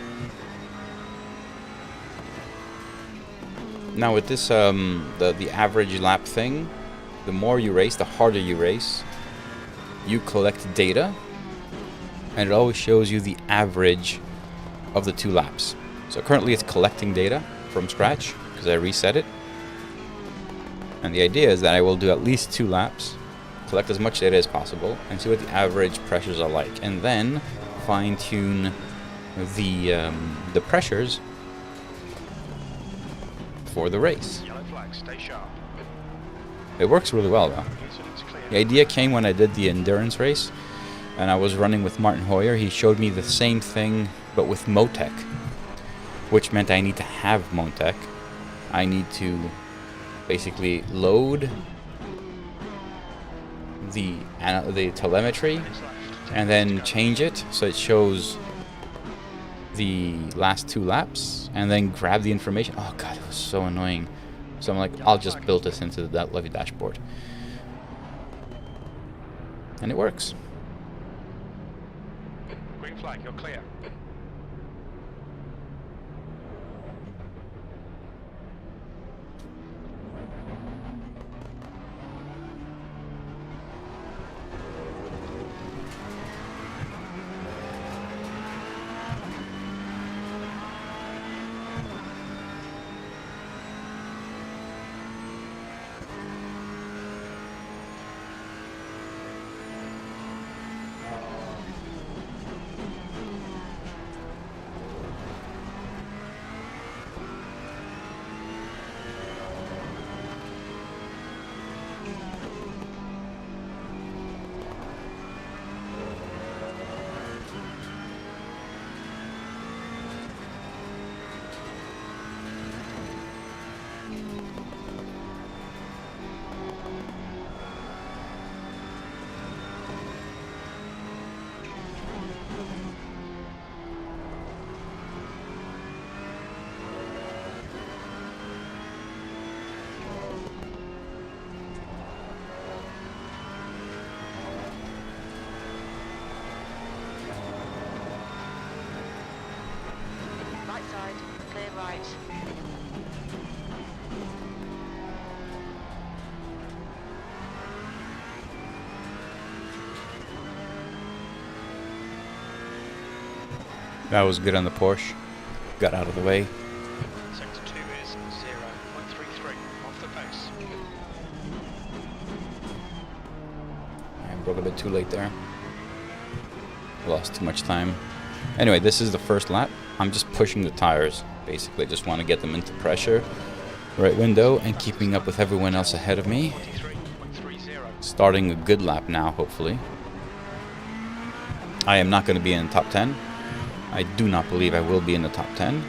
Now with this the average lap thing, the more you race, the harder you race, you collect data and it always shows you the average of the 2 laps. So currently it's collecting data from scratch because I reset it. And the idea is that I will do at least 2 laps, collect as much data as possible, and see what the average pressures are like, and then fine-tune the pressures for the race. Yellow flag, stay sharp. It works really well though. Incident's clear. The idea came when I did the endurance race, and I was running with Martin Hoyer. He showed me the same thing, but with Motec, which meant I need to have Motec. I need to basically load the telemetry and then change it so it shows the last 2 laps and then grab the information. Oh god, it was so annoying. So I'm like, I'll just build this into that levy dashboard. And it works. Green flag, you're clear. Right side, clear right. That was good on the Porsche. Got out of the way. Sector 2 is 0.33 off the pace. I broke a bit too late there. Lost too much time. Anyway, this is the first lap. I'm just pushing the tires. Basically, just want to get them into pressure. Right window and keeping up with everyone else ahead of me. 43.30. Starting a good lap now, hopefully. I am not going to be in the top 10. I do not believe I will be in the top 10.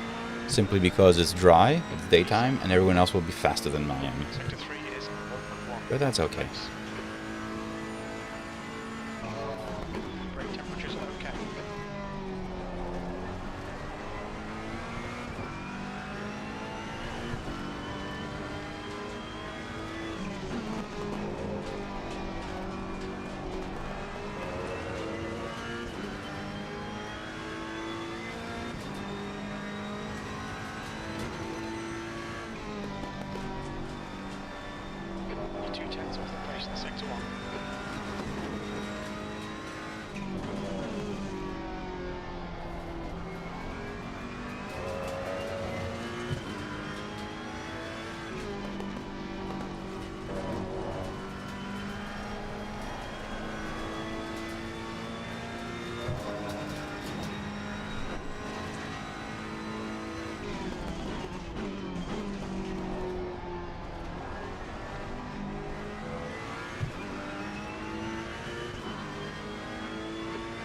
Simply because it's dry, it's daytime, and everyone else will be faster than I am. Sector 3 is 1.1. But that's okay. Brake temperature's okay. You're 2/10 off the pace in sector 1.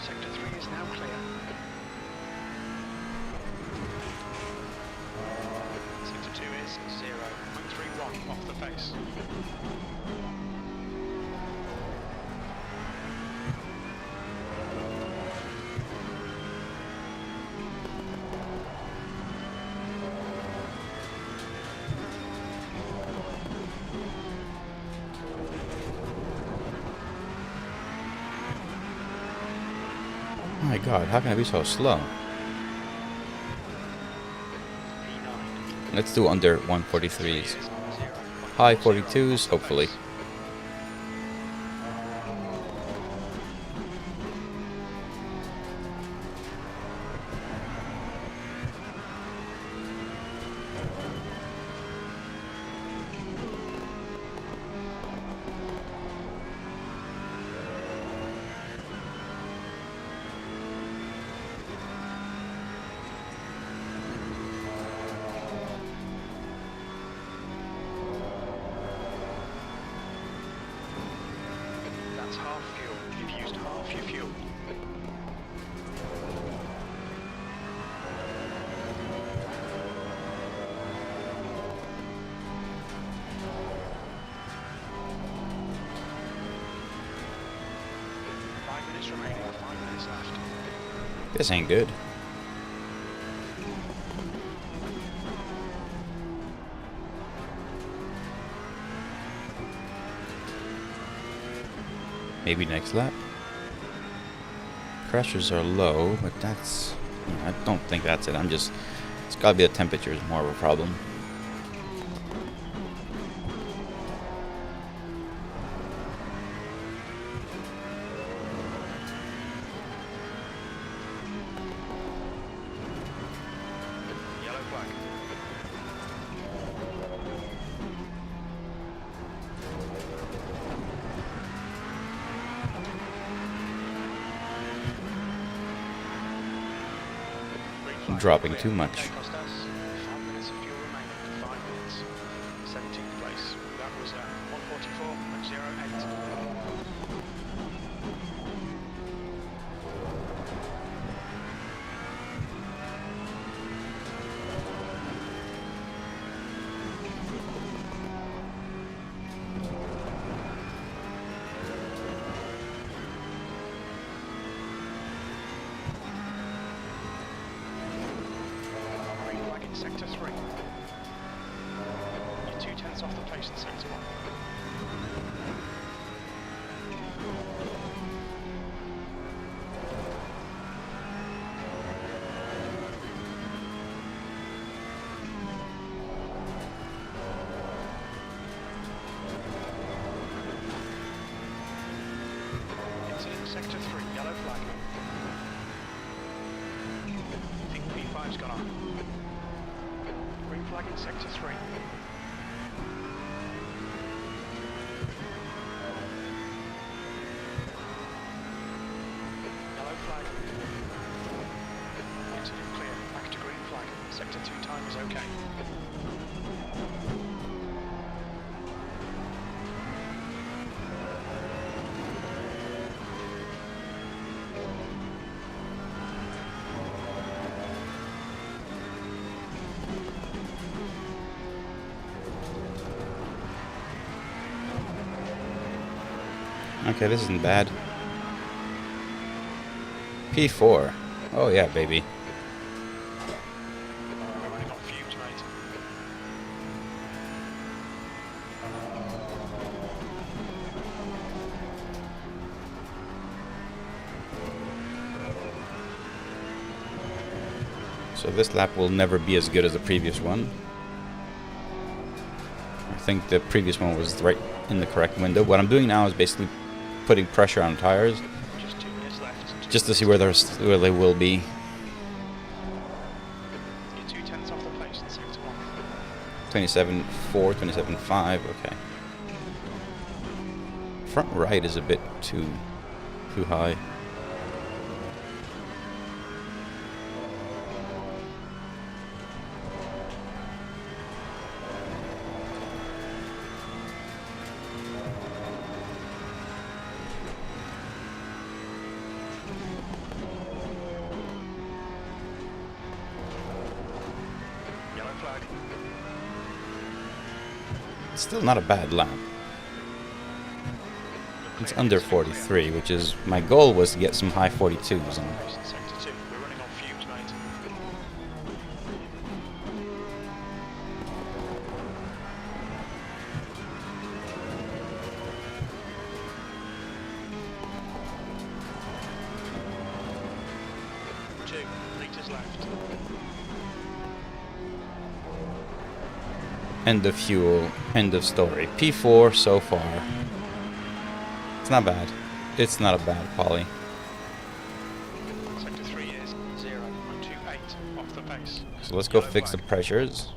Sector 3 is now clear. Sector 2 is 0.31 off the pace. My god, how can I be so slow? P9 Let's do under 143s. High 42s, hopefully. That's half fuel. You've used half your fuel. Five minutes remaining. 5 minutes left. This ain't good. Maybe next lap. Pressures are low, but that's... I don't think that's it. It's gotta be the temperature is more of a problem. Yellow flag. I'm dropping too much. Cost us 5 minutes of fuel remaining. 5 minutes. 17th place. That was 1:44.08. Green flag in sector 3. You're 2/10 off the pace in sector 1. Into sector 3, yellow flag. I think P5's gone on. Green flag in sector 3. Yellow flag. Incident clear. Back to green flag. Sector 2 time is okay. Okay, this isn't bad. P4. Oh yeah, baby. We're running on fumes, mate. So this lap will never be as good as the previous one. I think the previous one was right in the correct window. What I'm doing now is basically putting pressure on tires Just 2 minutes left. just to see where they will be. You're 2/10 off the pace in sector 1. 27.4, 27.5, okay. Front right is a bit too high. Yellow flag. It's still not a bad lap. It's under 43, which is my goal was to get some high 42s on. Pace in sector 2. We're running on fumes, mate. Two litres left. End of fuel, end of story. P4 so far. It's not bad. It's not a bad poly. Sector 3 is 0.28 off the pace. So let's go Yellow fix the flag. pressures.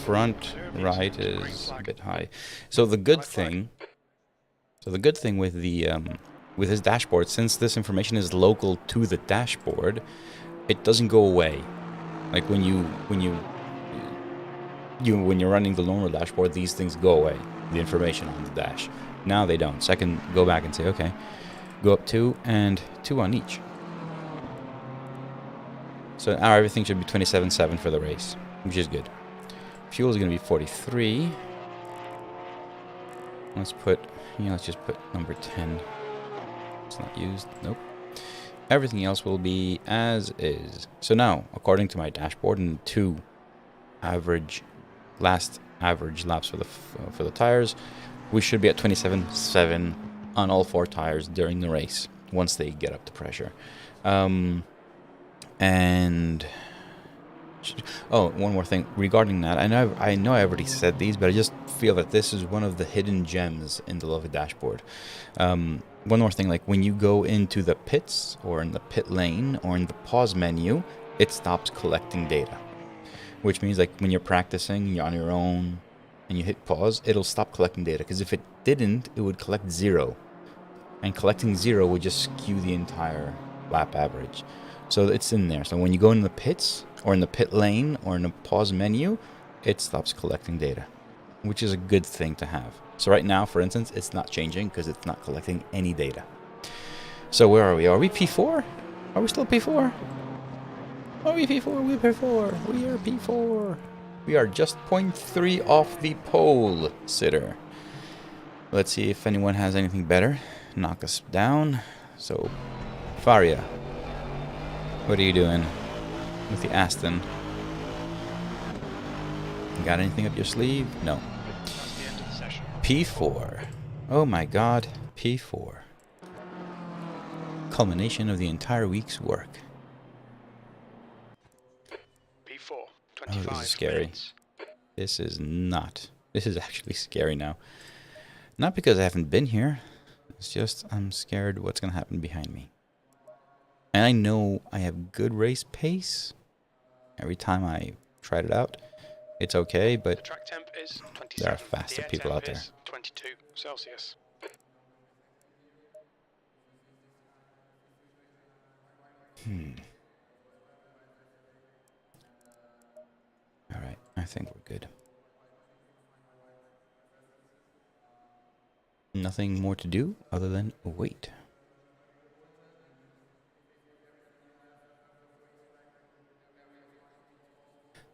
Front right is a bit high. So the good thing with the with this dashboard, since this information is local to the dashboard, it doesn't go away. Like when you're running the normal dashboard, these things go away. The information on the dash. Now they don't. So I can go back and say, okay, go up 2 and 2 on each. So now everything should be 27.7 for the race, which is good. Fuel is going to be 43. Let's just put number 10. It's not used. Nope. Everything else will be as is. So now, according to my dashboard and 2 last average laps for the tires, we should be at 27.7 on all 4 tires during the race once they get up to pressure. And oh, one more thing regarding that. I know I already said these, but I just feel that this is one of the hidden gems in the Lovely dashboard. One more thing, like when you go into the pits or in the pit lane or in the pause menu, it stops collecting data. Which means like when you're practicing, you're on your own, and you hit pause, it'll stop collecting data. Because if it didn't, it would collect 0. And collecting 0 would just skew the entire lap average. So it's in there. So when you go in the pits, or in the pit lane, or in the pause menu, it stops collecting data. Which is a good thing to have. So right now, for instance, it's not changing because it's not collecting any data. So where are we? Are we P4? Are we still P4? Are we P4? We're P4. We are P4. We are just 0.3 off the pole sitter. Let's see if anyone has anything better. Knock us down. So, Faria, what are you doing with the Aston? Got anything up your sleeve? No. That's the end of the session. P4. Oh my god, P4. Culmination of the entire week's work. P4, Oh, 25 this is scary. minutes. This is not. This is actually scary now. Not because I haven't been here. It's just I'm scared what's going to happen behind me. And I know I have good race pace. Every time I tried it out, it's okay, The but track temp is 27. there are faster the air people temp out there. is 22 Celsius. Alright, I think we're good. Nothing more to do other than wait.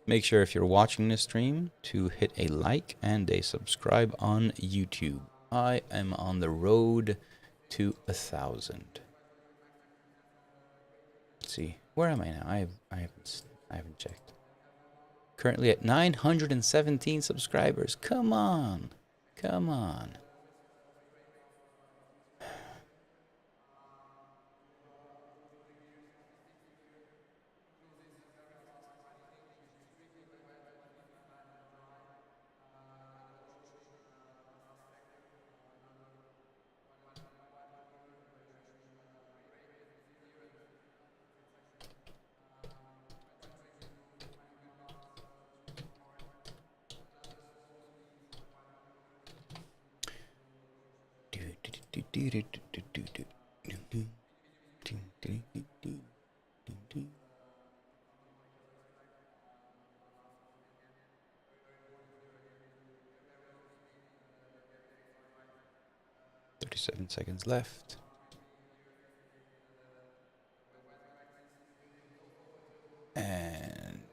Make sure if you're watching this stream to hit a like and a subscribe on YouTube. I am on the road to 1,000. Let's see, where am I now? I haven't checked. Currently at 917 subscribers. Come on, come on. Seven seconds left. And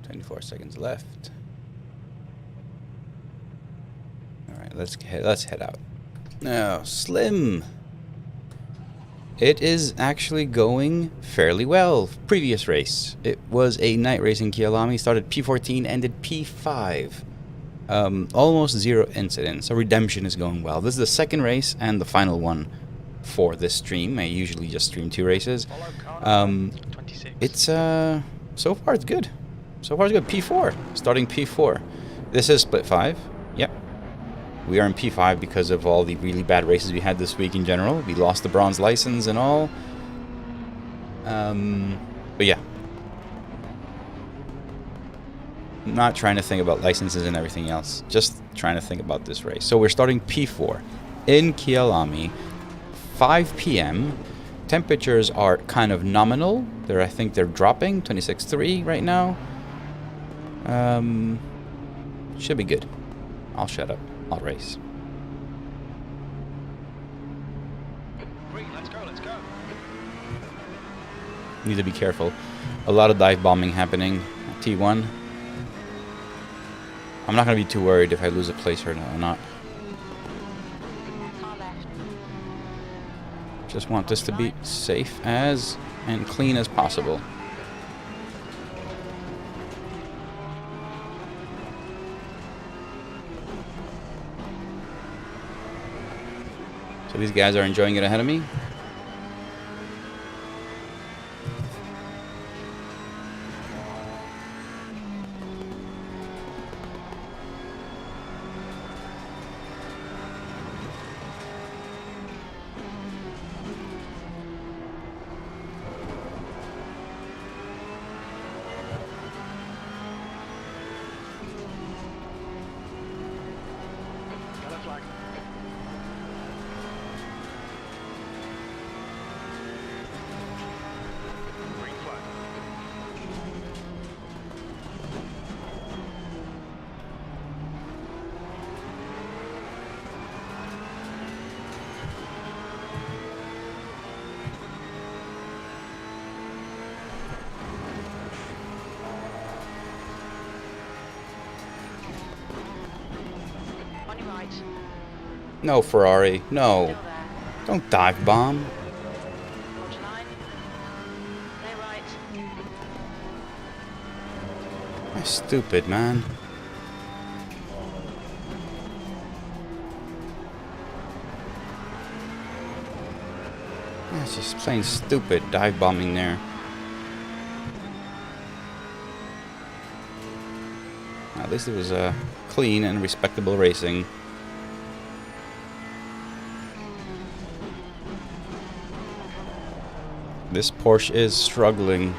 24 seconds left. All right, let's head out. Now, Slim. It is actually going fairly well. Previous race, it was a night race in Kyalami. Started P14, ended P5. Almost 0 incidents. So Redemption is going well. This is the second race and the final one for this stream. I usually just stream 2 races. It's so far it's good. So far it's good. P4, starting P4. This is split 5. Yep. We are in P5 because of all the really bad races we had this week in general. We lost the bronze license and all. But yeah. Not trying to think about licenses and everything else. Just trying to think about this race. So we're starting P4 in Kyalami. 5 p.m. Temperatures are kind of nominal. I think they're dropping. 26.3 right now. Should be good. I'll shut up. I'll race. Green, let's go, let's go. Need to be careful. A lot of dive bombing happening at T1. I'm not going to be too worried if I lose a place or not. Far left. Just want this to be safe as and clean as possible. So these guys are enjoying it ahead of me. Yellow flag. Green flag. On your right. No, Ferrari. No. Still there. Don't dive bomb. Hold your line. Clear right. That's stupid, man. That's just plain stupid dive bombing there. At least it was clean and respectable racing. This Porsche is struggling.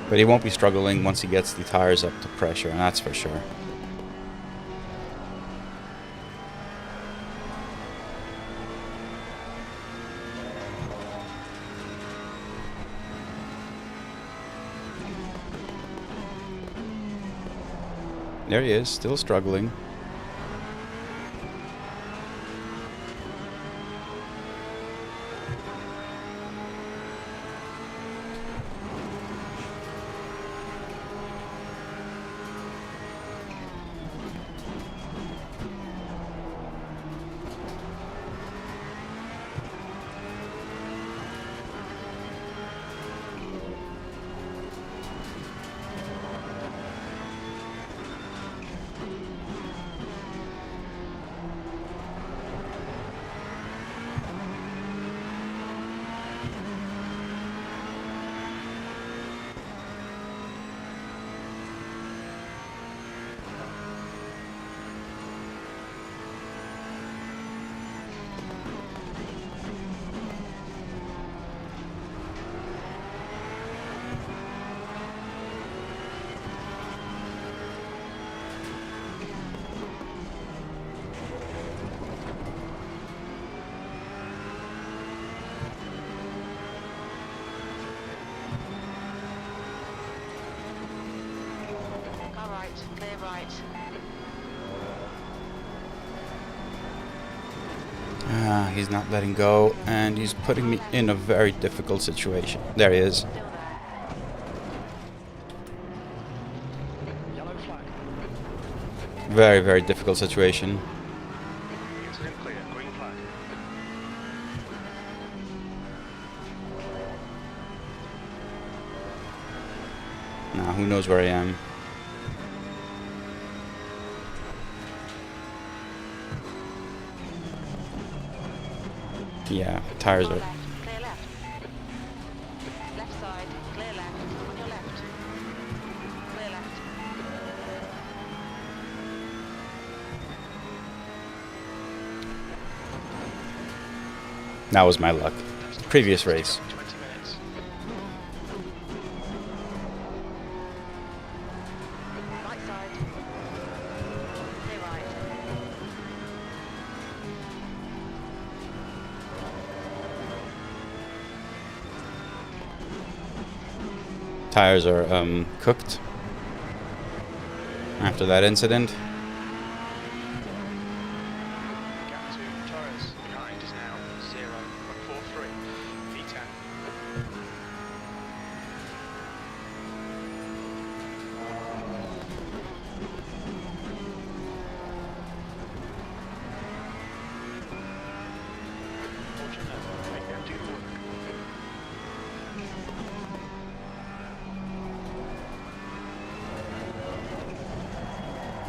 But he won't be struggling once he gets the tires up to pressure, and that's for sure. There he is, still struggling. Car right. Clear right. He's not letting go, and he's putting me in a very difficult situation. There he is. Still there. Yellow flag. Very, very difficult situation. Incident clear. Green flag. Now, who knows where I am? Yeah, tires Far are... left. Clear left. Left side. Clear left. On your left. Clear left. That was my luck. Previous race. 20 minutes. Right side. Clear right. Tires are cooked after that incident. Gap to Torres behind is now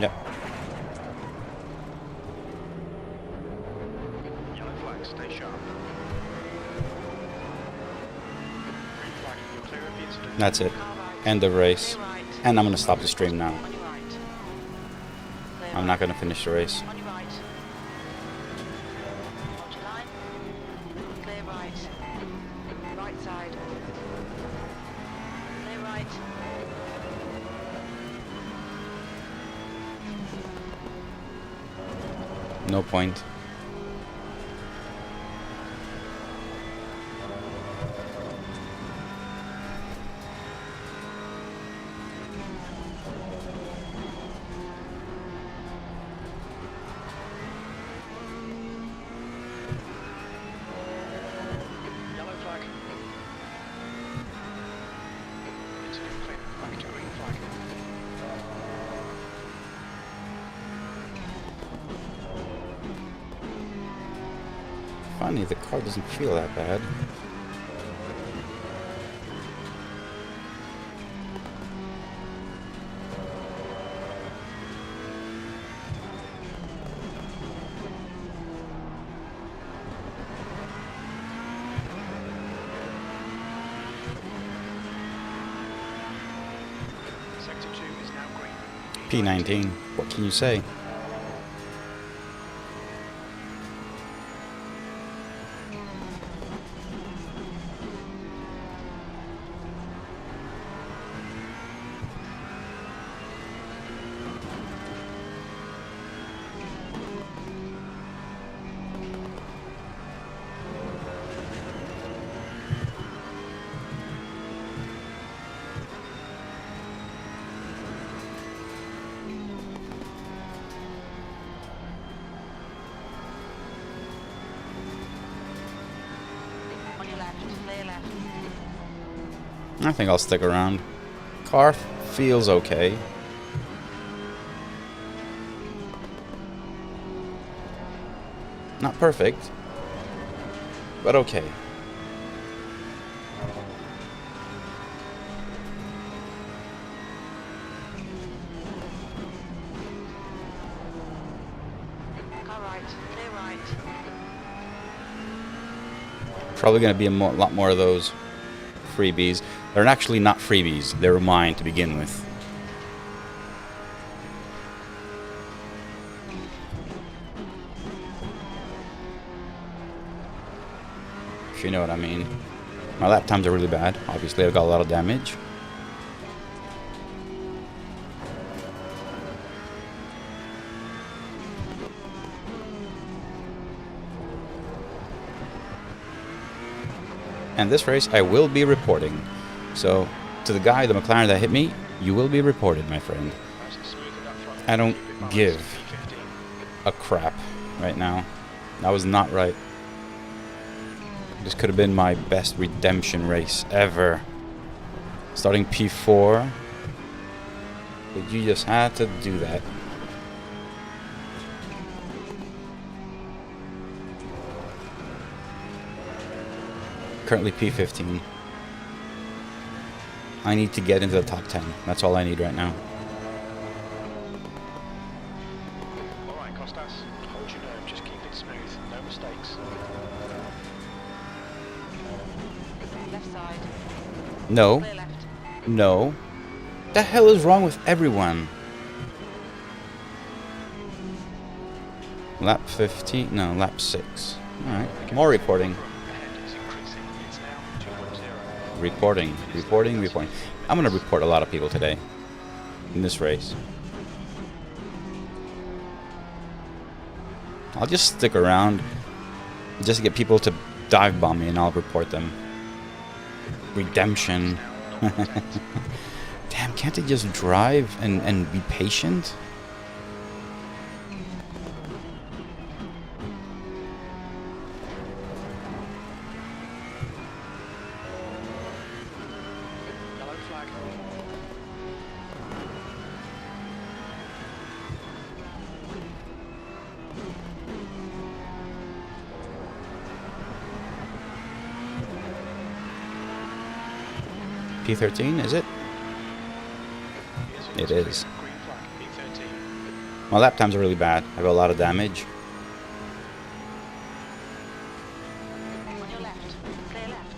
Yep. Yellow flag, stay sharp. Green flag, you're clear of the incident. That's it. Car right. End of race. Clear right. And I'm going to stop the stream now. On your right. Clear I'm not going to finish the race. On your right. Hold your line. Clear right. Right side. Clear right. No point. Yellow flag. Incident clear. Back to green flag. Funny, the car doesn't feel that bad. Sector 2 is now green. P19, what can you say? On your left. Clear left. I think I'll stick around. Car feels okay. Not perfect, but okay. Car right. Clear right. Probably going to be a lot more of those freebies. They're actually not freebies. They were mine to begin with. If you know what I mean. My lap times are really bad. Obviously, I've got a lot of damage. And this race, I will be reporting. So, to the guy, the McLaren that hit me, you will be reported, my friend. Nice and smooth at that front. I don't Keep it balanced. give P15. a crap right now. That was not right. This could have been my best redemption race ever. Starting P4. But you just had to do that. Currently P15. I need to get into the top 10. That's all I need right now. Alright, Costas. Hold your nerve. Just keep it smooth. No mistakes. Left side. No. Clear left. No. The hell is wrong with everyone? Lap 15? No, lap 6. Alright. More reporting. Ahead is increasing. It's now 2.0. Reporting. I'm going to report a lot of people today in this race. I'll just stick around just to get people to dive bomb me and I'll report them. Redemption. Damn, can't they just drive and be patient? Yellow flag. P13, is it? Here's It your is. Green flag. P13. My lap times are really bad. I have a lot of damage. On your left. Clear left.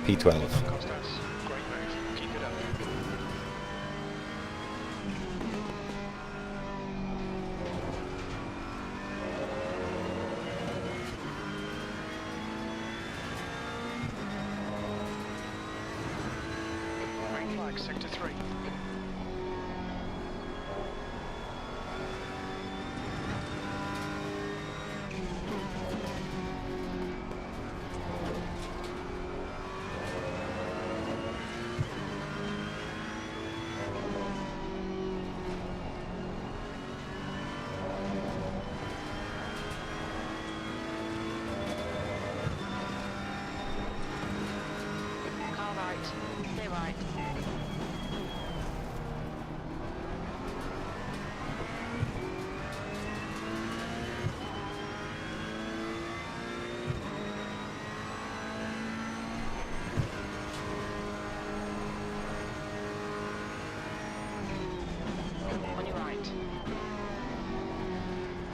P12. Costas, great move. Keep it up. Green flag, sector 3. Car right. Stay right. On your right.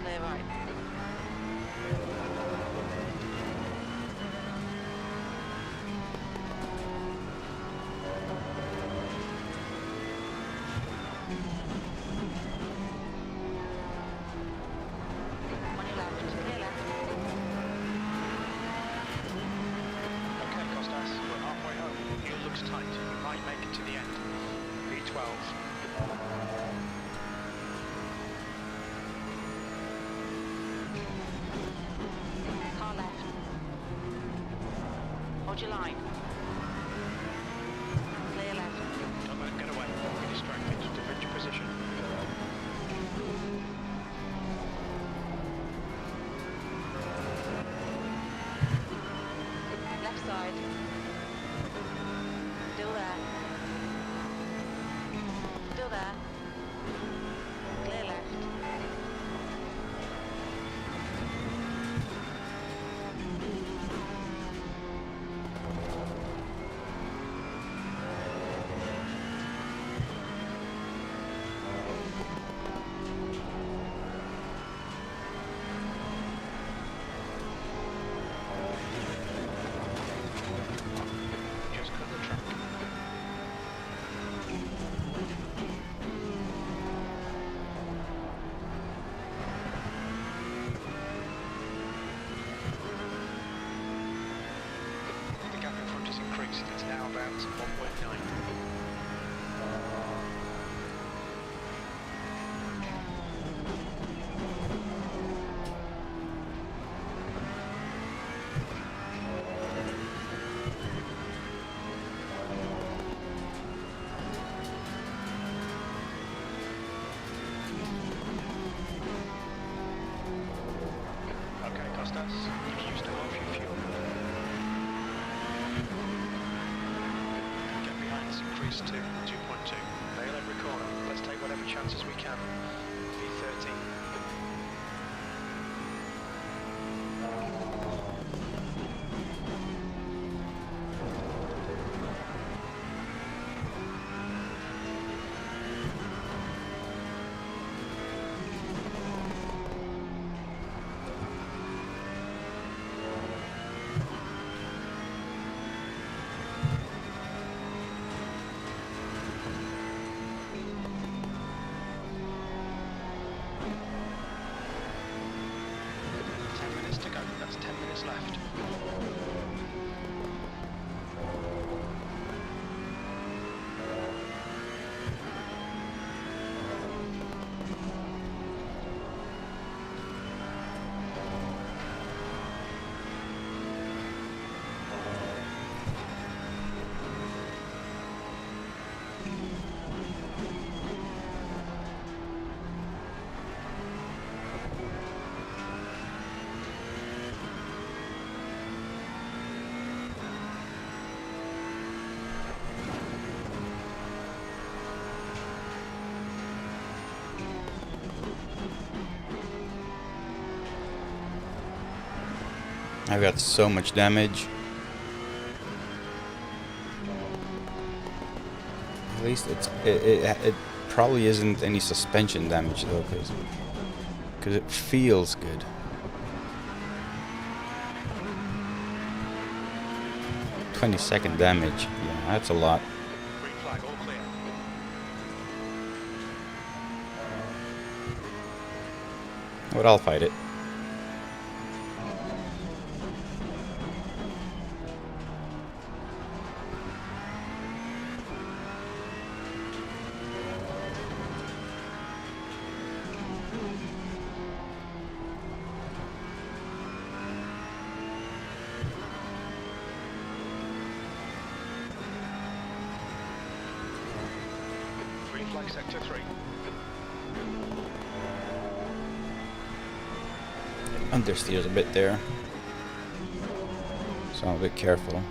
Clear right. On your left. Clear left. Okay, Costas, we're halfway home. Fuel looks tight. You might make it to the end. P12. Car left. Hold your line. Clear left. Don't let him get away. Don't be distracted. Defend your position. Left side. Still there. Still there. Clear left. Just cut the track. The gap in front is increased. It's now about 1.9. Okay, Costas, you've used up half your fuel. Get behind this increase to 2.2. Bail every corner. Let's take whatever chances we can. V13. To go. That's 10 minutes left. I've got so much damage. At least it probably isn't any suspension damage though, because it feels good. .20 damage. Yeah, that's a lot. Green flag, all clear. But I'll fight it. Green flag, sector 3. Understeers a bit there, so I'm a bit careful.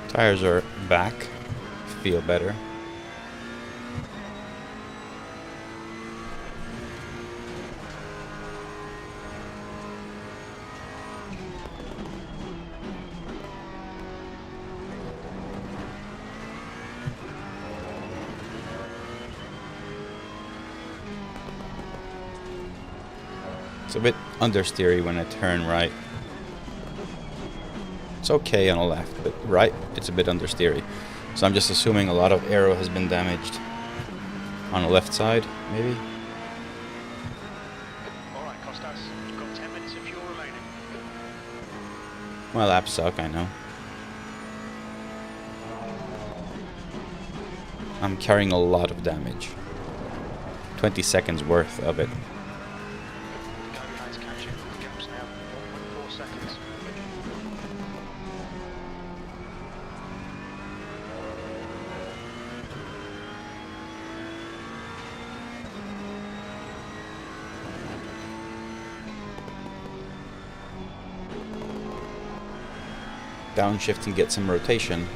Tires are back, feel better. It's a bit understeery when I turn right. It's okay on the left, but right, it's a bit understeery. So I'm just assuming a lot of aero has been damaged on the left side, maybe. Alright, Costas, you've got 10 minutes of fuel remaining. My laps suck, I know. I'm carrying a lot of damage. 20 seconds worth of it. The guy behind's catching. The gap's now 1.4 seconds. Downshift and get some rotation.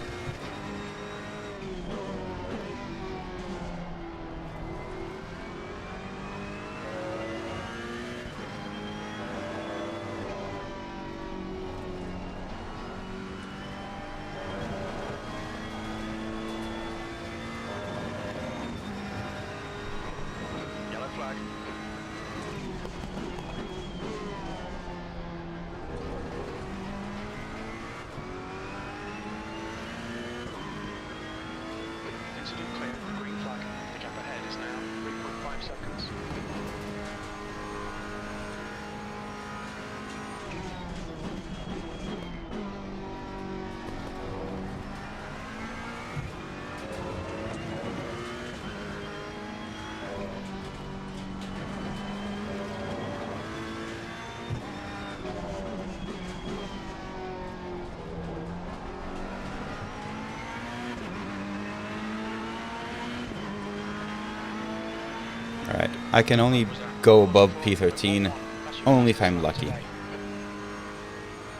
Yellow flag. Incident clear. Green flag. The gap ahead is now 3.5 seconds. Alright, I can only go above P13 only if I'm lucky.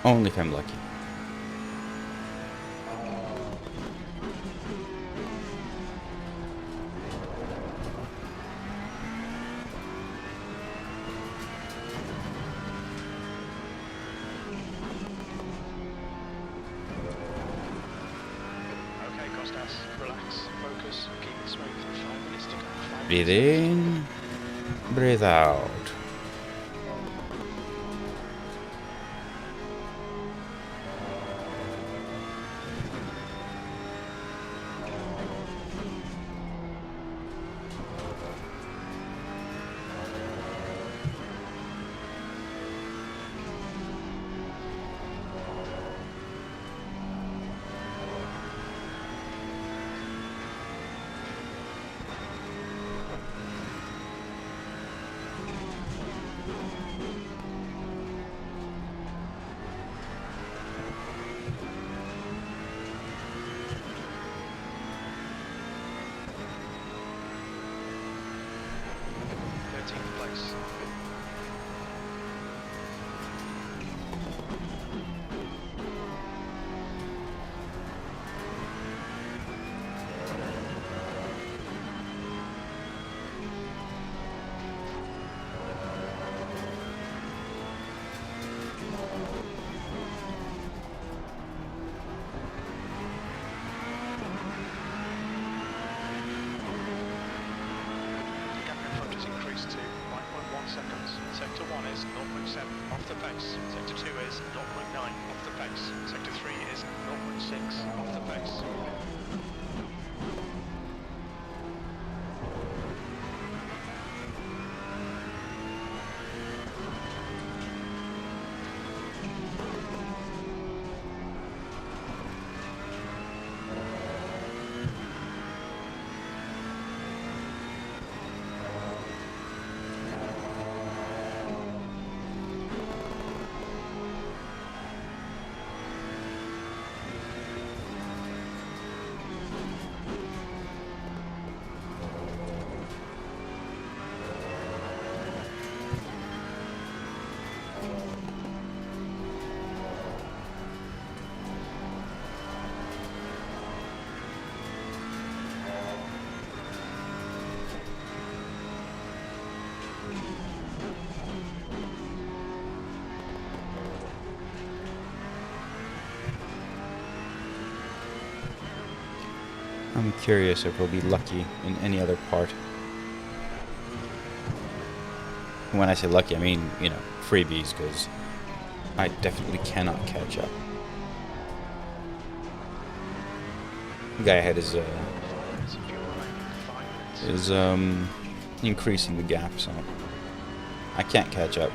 Only if I'm lucky. Okay, Costas, relax, focus, keep it smooth. 5 minutes to go. 5 Breathe minutes. in, breathe out. is 0.7 off the pace. Sector 2 is 0.9 off the pace. Sector 3 is 0.6 off the pace. I'm curious if we'll be lucky in any other part. When I say lucky, I mean, you know, freebies, because I definitely cannot catch up. The guy ahead is increasing the gap, so I can't catch up.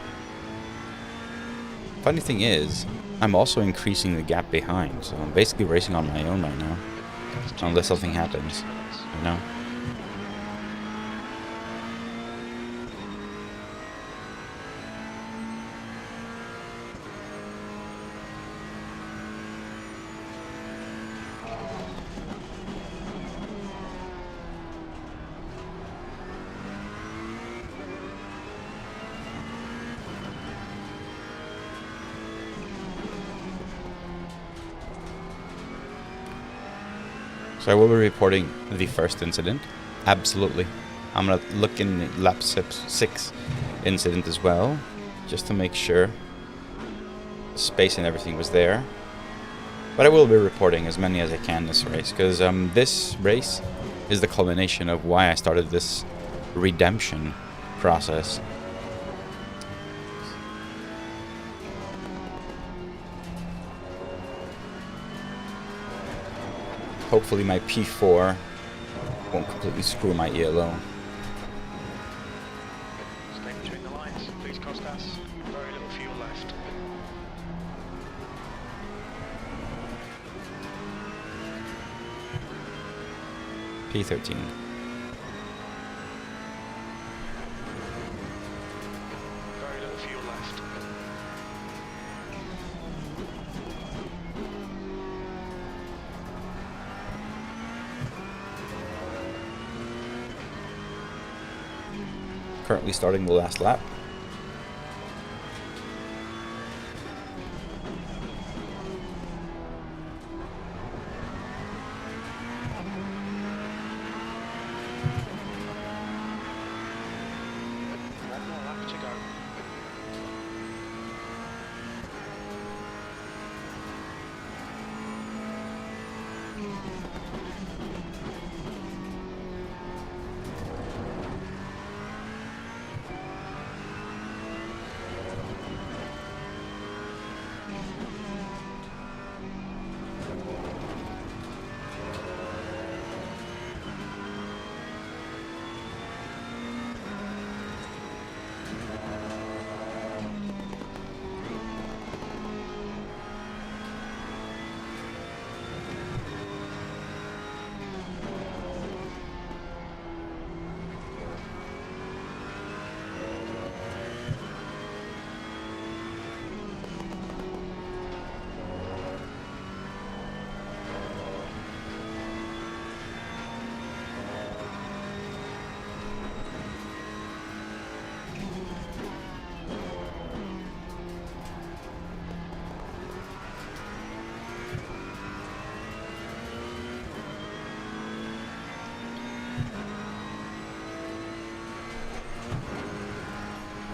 Funny thing is, I'm also increasing the gap behind, so I'm basically racing on my own right now. Unless something happens, you know? So I will be reporting the first incident. Absolutely. I'm going to look in the Lab 6 incident as well, just to make sure the space and everything was there. But I will be reporting as many as I can this race, because this race is the culmination of why I started this redemption process. Hopefully my P4 won't completely screw my ELO. Stay between the lines, please Costas. Very little fuel left. P13. Very little fuel left. Currently starting the last lap. One more lap to go.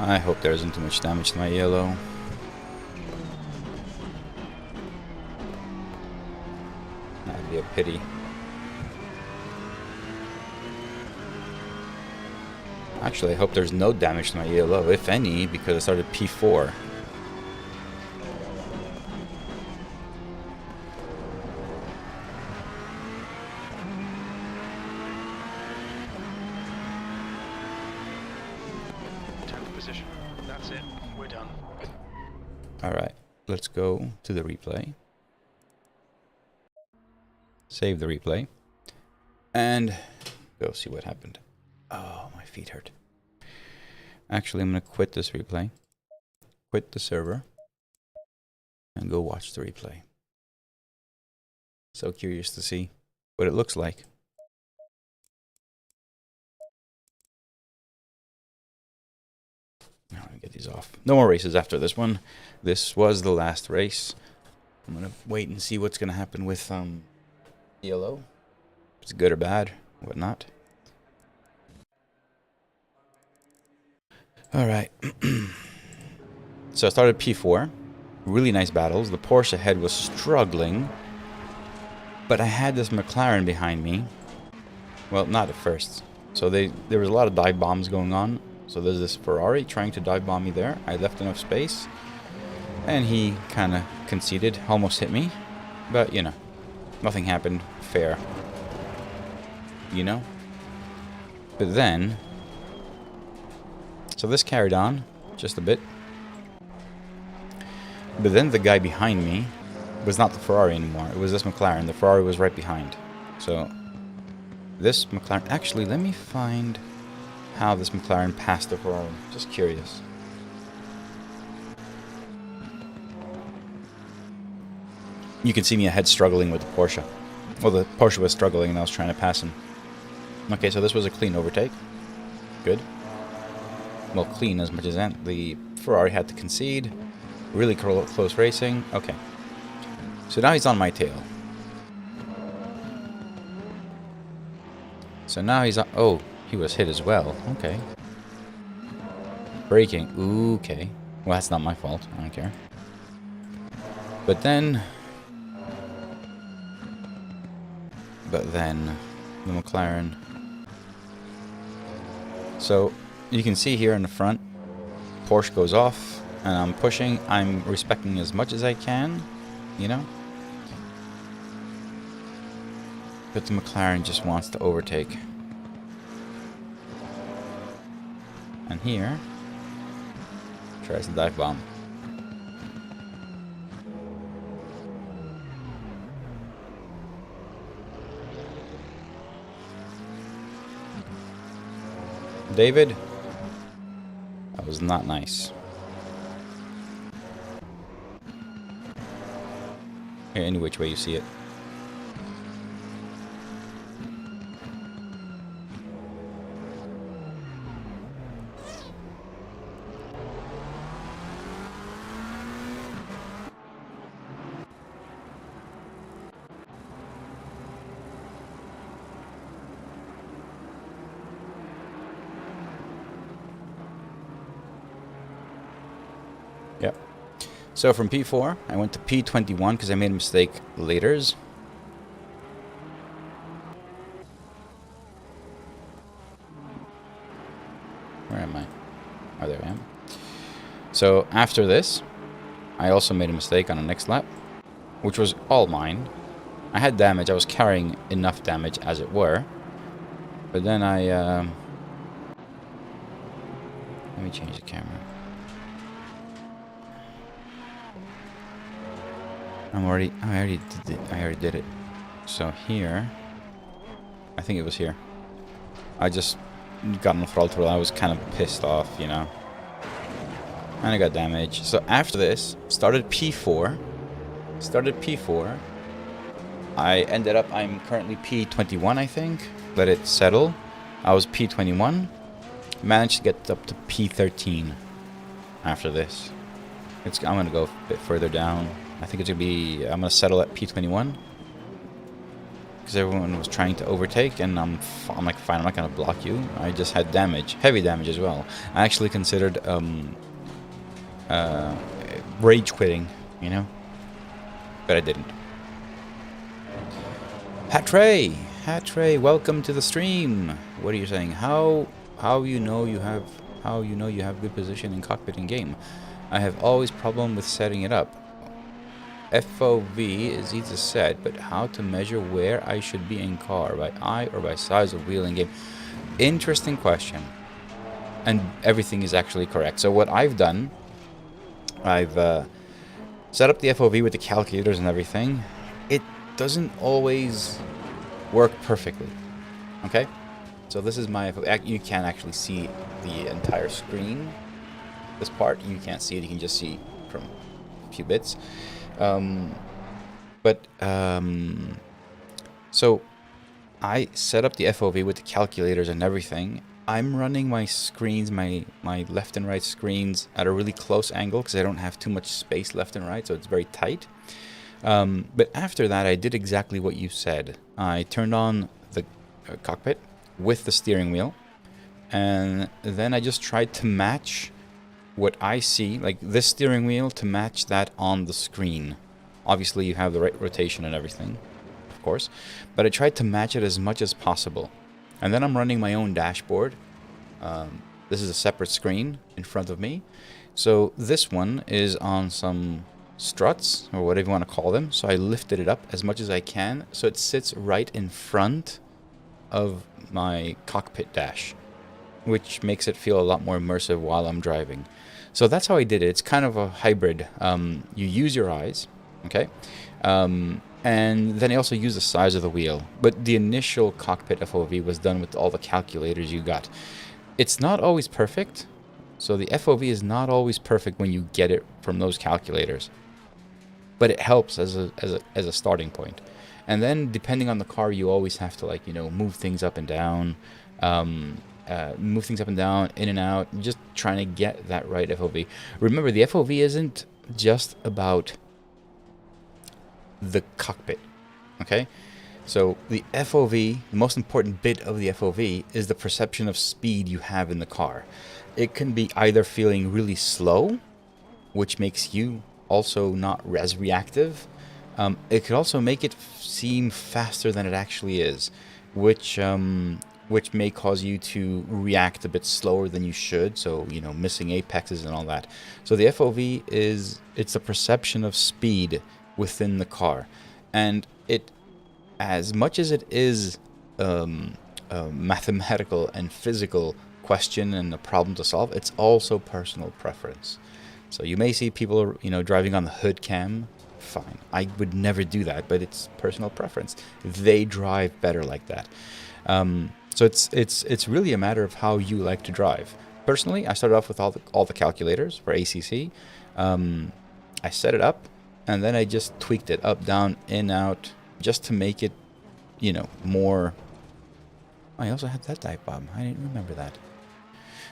I hope there isn't too much damage to my ELO. That'd be a pity. Actually, I hope there's no damage to my ELO, if any, because I started P4. Position. That's it. We're done. Alright, let's go to the replay. Save the replay. And go see what happened. Oh, my feet hurt. Actually, I'm going to quit this replay. Quit the server. And go watch the replay. So curious to see what it looks like. Now let me get these off. No more races after this one. This was the last race. I'm going to wait and see what's going to happen with ELO. If it's good or bad, whatnot. Alright. So I started P4. Really nice battles. The Porsche ahead was struggling. But I had this McLaren behind me. Well, not at first. So there was a lot of dive bombs going on. So there's this Ferrari trying to dive bomb me there. I left enough space. And he kind of conceded. Almost hit me. But, you know, nothing happened. Fair. You know? But then... So this carried on just a bit. But then the guy behind me was not the Ferrari anymore. It was this McLaren. The Ferrari was right behind. So this McLaren... Actually, let me find how this McLaren passed the Ferrari. Just curious. You can see me ahead struggling with the Porsche. Well, the Porsche was struggling and I was trying to pass him. Okay, so this was a clean overtake. Good. Well, clean as much as that. The Ferrari had to concede. Really close racing. Okay. So now he's on my tail. So now he's on... Oh, he was hit as well. Okay. Braking. Ooh, okay. Well, that's not my fault. I don't care. But then... the McLaren... So, you can see here in the front, Porsche goes off, and I'm pushing. I'm respecting as much as I can, you know? But the McLaren just wants to overtake. And here, tries to dive bomb. David, that was not nice. Here, any which way you see it. Yep. So from P4, I went to P21 because I made a mistake laters. Where am I? Oh, there I am. So after this, I also made a mistake on the next lap, which was all mine. I had damage. I was carrying enough damage as it were. But then I... Let me change the camera. I already did it. So here, I think it was here. I just got on the throttle. I was kind of pissed off, you know. And I got damage. So after this, started P4. I ended up, I'm currently P21, I think. Let it settle. I was P21. Managed to get up to P13 after this. I'm going to go a bit further down. I think it's going to be... I'm going to settle at P21. Because everyone was trying to overtake, and I'm like, fine, I'm not going to block you. I just had damage. Heavy damage as well. I actually considered rage quitting, you know? But I didn't. Hat Trey, welcome to the stream. What are you saying? How how you know you have good position in cockpit in game. I have always problem with setting it up. FOV is easy to set, but how to measure where I should be in car, by eye or by size of wheel in game? Interesting question. And everything is actually correct. So what I've done, I've set up the FOV with the calculators and everything. It doesn't always work perfectly. Okay? So this is my FOV. You can't actually see the entire screen. This part, you can't see it. You can just see from a few bits. So I set up the FOV with the calculators and everything. I'm running my screens, my left and right screens at a really close angle because I don't have too much space left and right, so it's very tight. But after that, I did exactly what you said. I turned on the cockpit with the steering wheel, and then I just tried to match what I see, like this steering wheel, to match that on the screen. Obviously, you have the right rotation and everything, of course, but I tried to match it as much as possible. And then I'm running my own dashboard. This is a separate screen in front of me. So this one is on some struts, or whatever you want to call them. So I lifted it up as much as I can, so it sits right in front of my cockpit dash, which makes it feel a lot more immersive while I'm driving. So that's how I did it. It's kind of a hybrid. You use your eyes, okay? And then I also use the size of the wheel. But the initial cockpit FOV was done with all the calculators you got. It's not always perfect. So the FOV is not always perfect when you get it from those calculators. But it helps as a starting point. And then depending on the car, you always have to, like, you know, move things up and down. Move things up and down, in and out, just trying to get that right FOV. Remember, the FOV isn't just about the cockpit, okay? So the FOV, the most important bit of the FOV, is the perception of speed you have in the car. It can be either feeling really slow, which makes you also not as reactive. It could also make it seem faster than it actually is, which may cause you to react a bit slower than you should, so, you know, missing apexes and all that. So the FOV it's a perception of speed within the car. And it, as much as it is a mathematical and physical question and a problem to solve, it's also personal preference. So you may see people, you know, driving on the hood cam. Fine. I would never do that, but it's personal preference. They drive better like that. So it's really a matter of how you like to drive. Personally, I started off with all the calculators for ACC. I set it up, and then I just tweaked it up, down, in, out, just to make it, you know, more. I also had that dive bomb. I didn't remember that.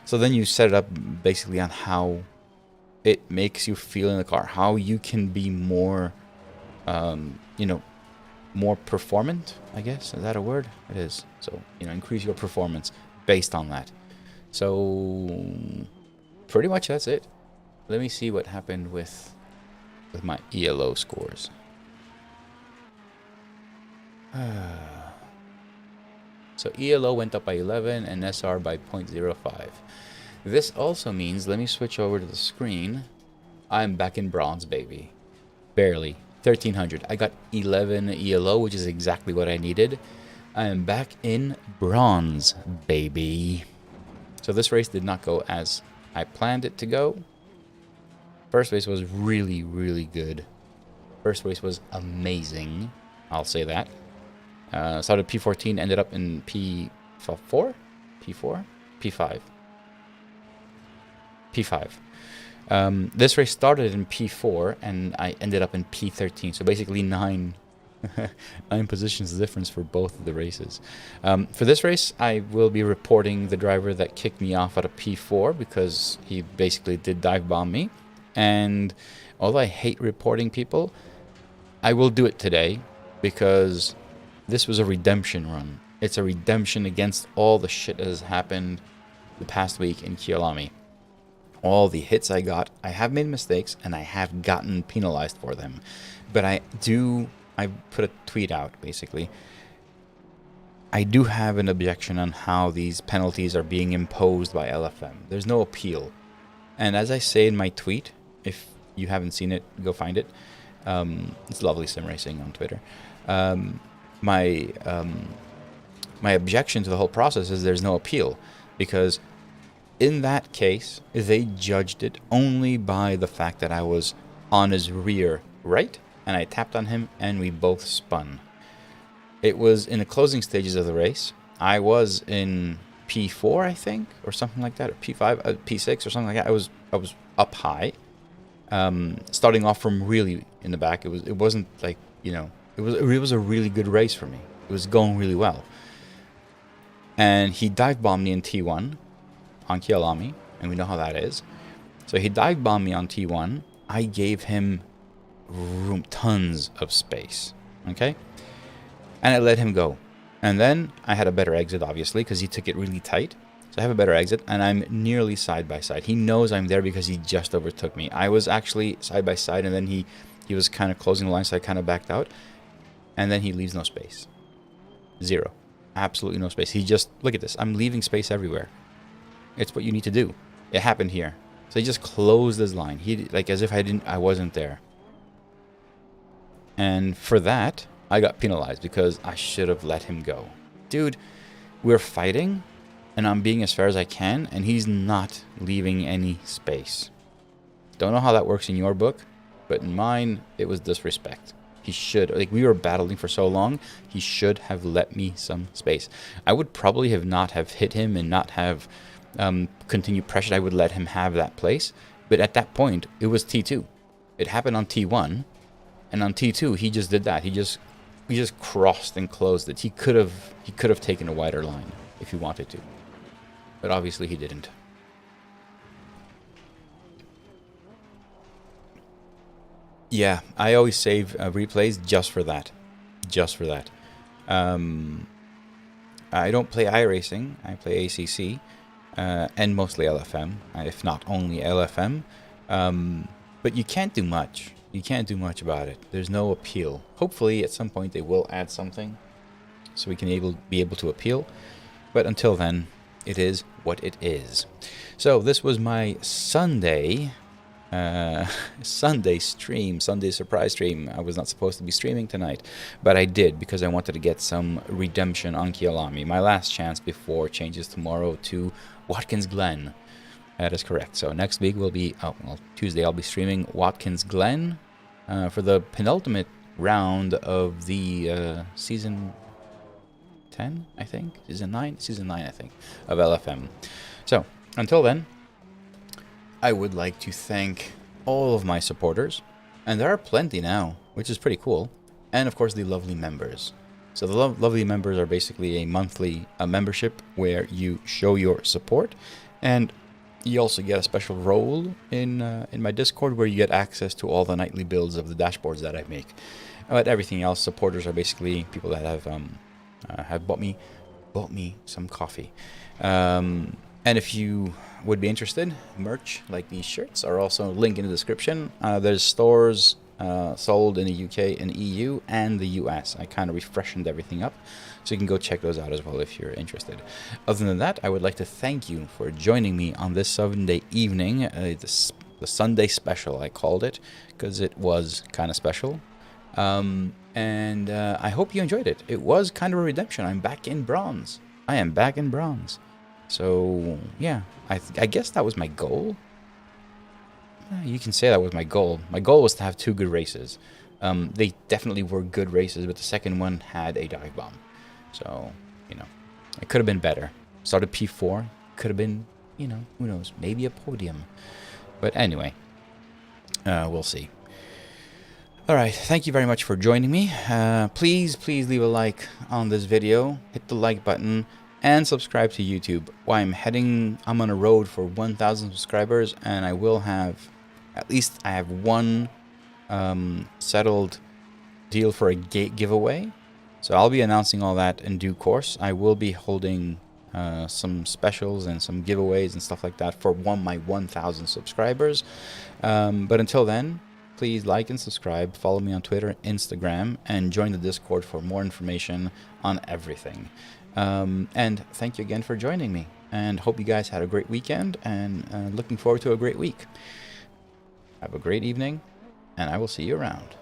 So then you set it up basically on how it makes you feel in the car, how you can be more, you know, more performant, I guess. Is that a word? It is. So, you know, increase your performance based on that. So pretty much that's it. Let me see what happened with my ELO scores. So ELO went up by 11 and SR by 0.05. This also means, let me switch over to the screen, I'm back in bronze, baby. Barely. 1300. I got 11 ELO, which is exactly what I needed. I am back in bronze, baby. So this race did not go as I planned it to go. First race was really, really good. First race was amazing. I'll say that. Started P14, ended up in P4? P4? P5. P5. This race started in P4 and I ended up in P13. So basically 9 positions difference for both of the races. For this race, I will be reporting the driver that kicked me off at a P4 because he basically did dive bomb me. And although I hate reporting people, I will do it today because this was a redemption run. It's a redemption against all the shit that has happened the past week in Kyalami. All the hits I got, I have made mistakes and I have gotten penalized for them. But I put a tweet out basically. I do have an objection on how these penalties are being imposed by LFM. There's no appeal. And as I say in my tweet, if you haven't seen it, go find it. It's Lovely Simracing on Twitter. My objection to the whole process is there's no appeal, because in that case, they judged it only by the fact that I was on his rear right, and I tapped on him, and we both spun. It was in the closing stages of the race. I was in P4, I think, or something like that, or P5, P6, or something like that. I was up high, starting off from really in the back. It wasn't like, you know, it was a really good race for me. It was going really well. And he dive bombed me in T1 on Kyalami, and we know how that is. So he dive bombed me on T1. I gave him room, tons of space, okay? And I let him go. And then I had a better exit, obviously, because he took it really tight. So I have a better exit, and I'm nearly side by side. He knows I'm there because he just overtook me. I was actually side by side, and then he was kind of closing the line, so I kind of backed out. And then he leaves no space. Zero. Absolutely no space. He just, look at this. I'm leaving space everywhere. It's what you need to do. It happened here. So he just closed his line. He, like, as if I wasn't there. And for that, I got penalized because I should have let him go. Dude, we're fighting, and I'm being as fair as I can, and he's not leaving any space. Don't know how that works in your book, but in mine, it was disrespect. He should, like, we were battling for so long, he should have let me some space. I would probably not have hit him and not have continued pressure. I would let him have that place. But at that point, it was T2. It happened on T1, and on T2, he just did that. He just crossed and closed it. He could have taken a wider line if he wanted to, but obviously he didn't. Yeah, I always save replays just for that. Just for that. I don't play iRacing. I play ACC, and mostly LFM, if not only LFM. But you can't do much. You can't do much about it. There's no appeal. Hopefully, at some point, they will add something so we can be able to appeal. But until then, it is what it is. So this was my Sunday stream, Sunday surprise stream. I was not supposed to be streaming tonight, but I did because I wanted to get some redemption on Kyalami. My last chance before changes tomorrow to Watkins Glen. That is correct. So next week will be, Tuesday I'll be streaming Watkins Glen for the penultimate round of the season 10, I think? Season 9, I think, of LFM. So until then, I would like to thank all of my supporters, and there are plenty now, which is pretty cool, and of course the lovely members. So the lovely members are basically a monthly membership where you show your support, and you also get a special role in my Discord where you get access to all the nightly builds of the dashboards that I make. But everything else, supporters are basically people that have bought me some coffee. And if you would be interested, merch like these shirts are also linked in the description. There's stores sold in the UK and EU and the US. I kind of refreshened everything up, so you can go check those out as well if you're interested. Other than that, I would like to thank you for joining me on this Sunday evening, the Sunday special I called it, because it was kind of special. And I hope you enjoyed it. It was kind of a redemption. I'm back in bronze. I am back in bronze. So yeah, I guess that was my goal. You can say that was my goal. My goal was to have 2 good races. They definitely were good races, but the second one had a dive bomb. So, you know, it could have been better. Started P4, could have been, you know, who knows, maybe a podium. But anyway, we'll see. All right, thank you very much for joining me. Please leave a like on this video, hit the like button, and subscribe to YouTube. I'm on a road for 1,000 subscribers, and I will have, at least I have one settled deal for a giveaway. So I'll be announcing all that in due course. I will be holding some specials and some giveaways and stuff like that for my 1,000 subscribers. But until then, please like and subscribe, follow me on Twitter, Instagram, and join the Discord for more information on everything. And thank you again for joining me. And hope you guys had a great weekend, and looking forward to a great week. Have a great evening, and I will see you around.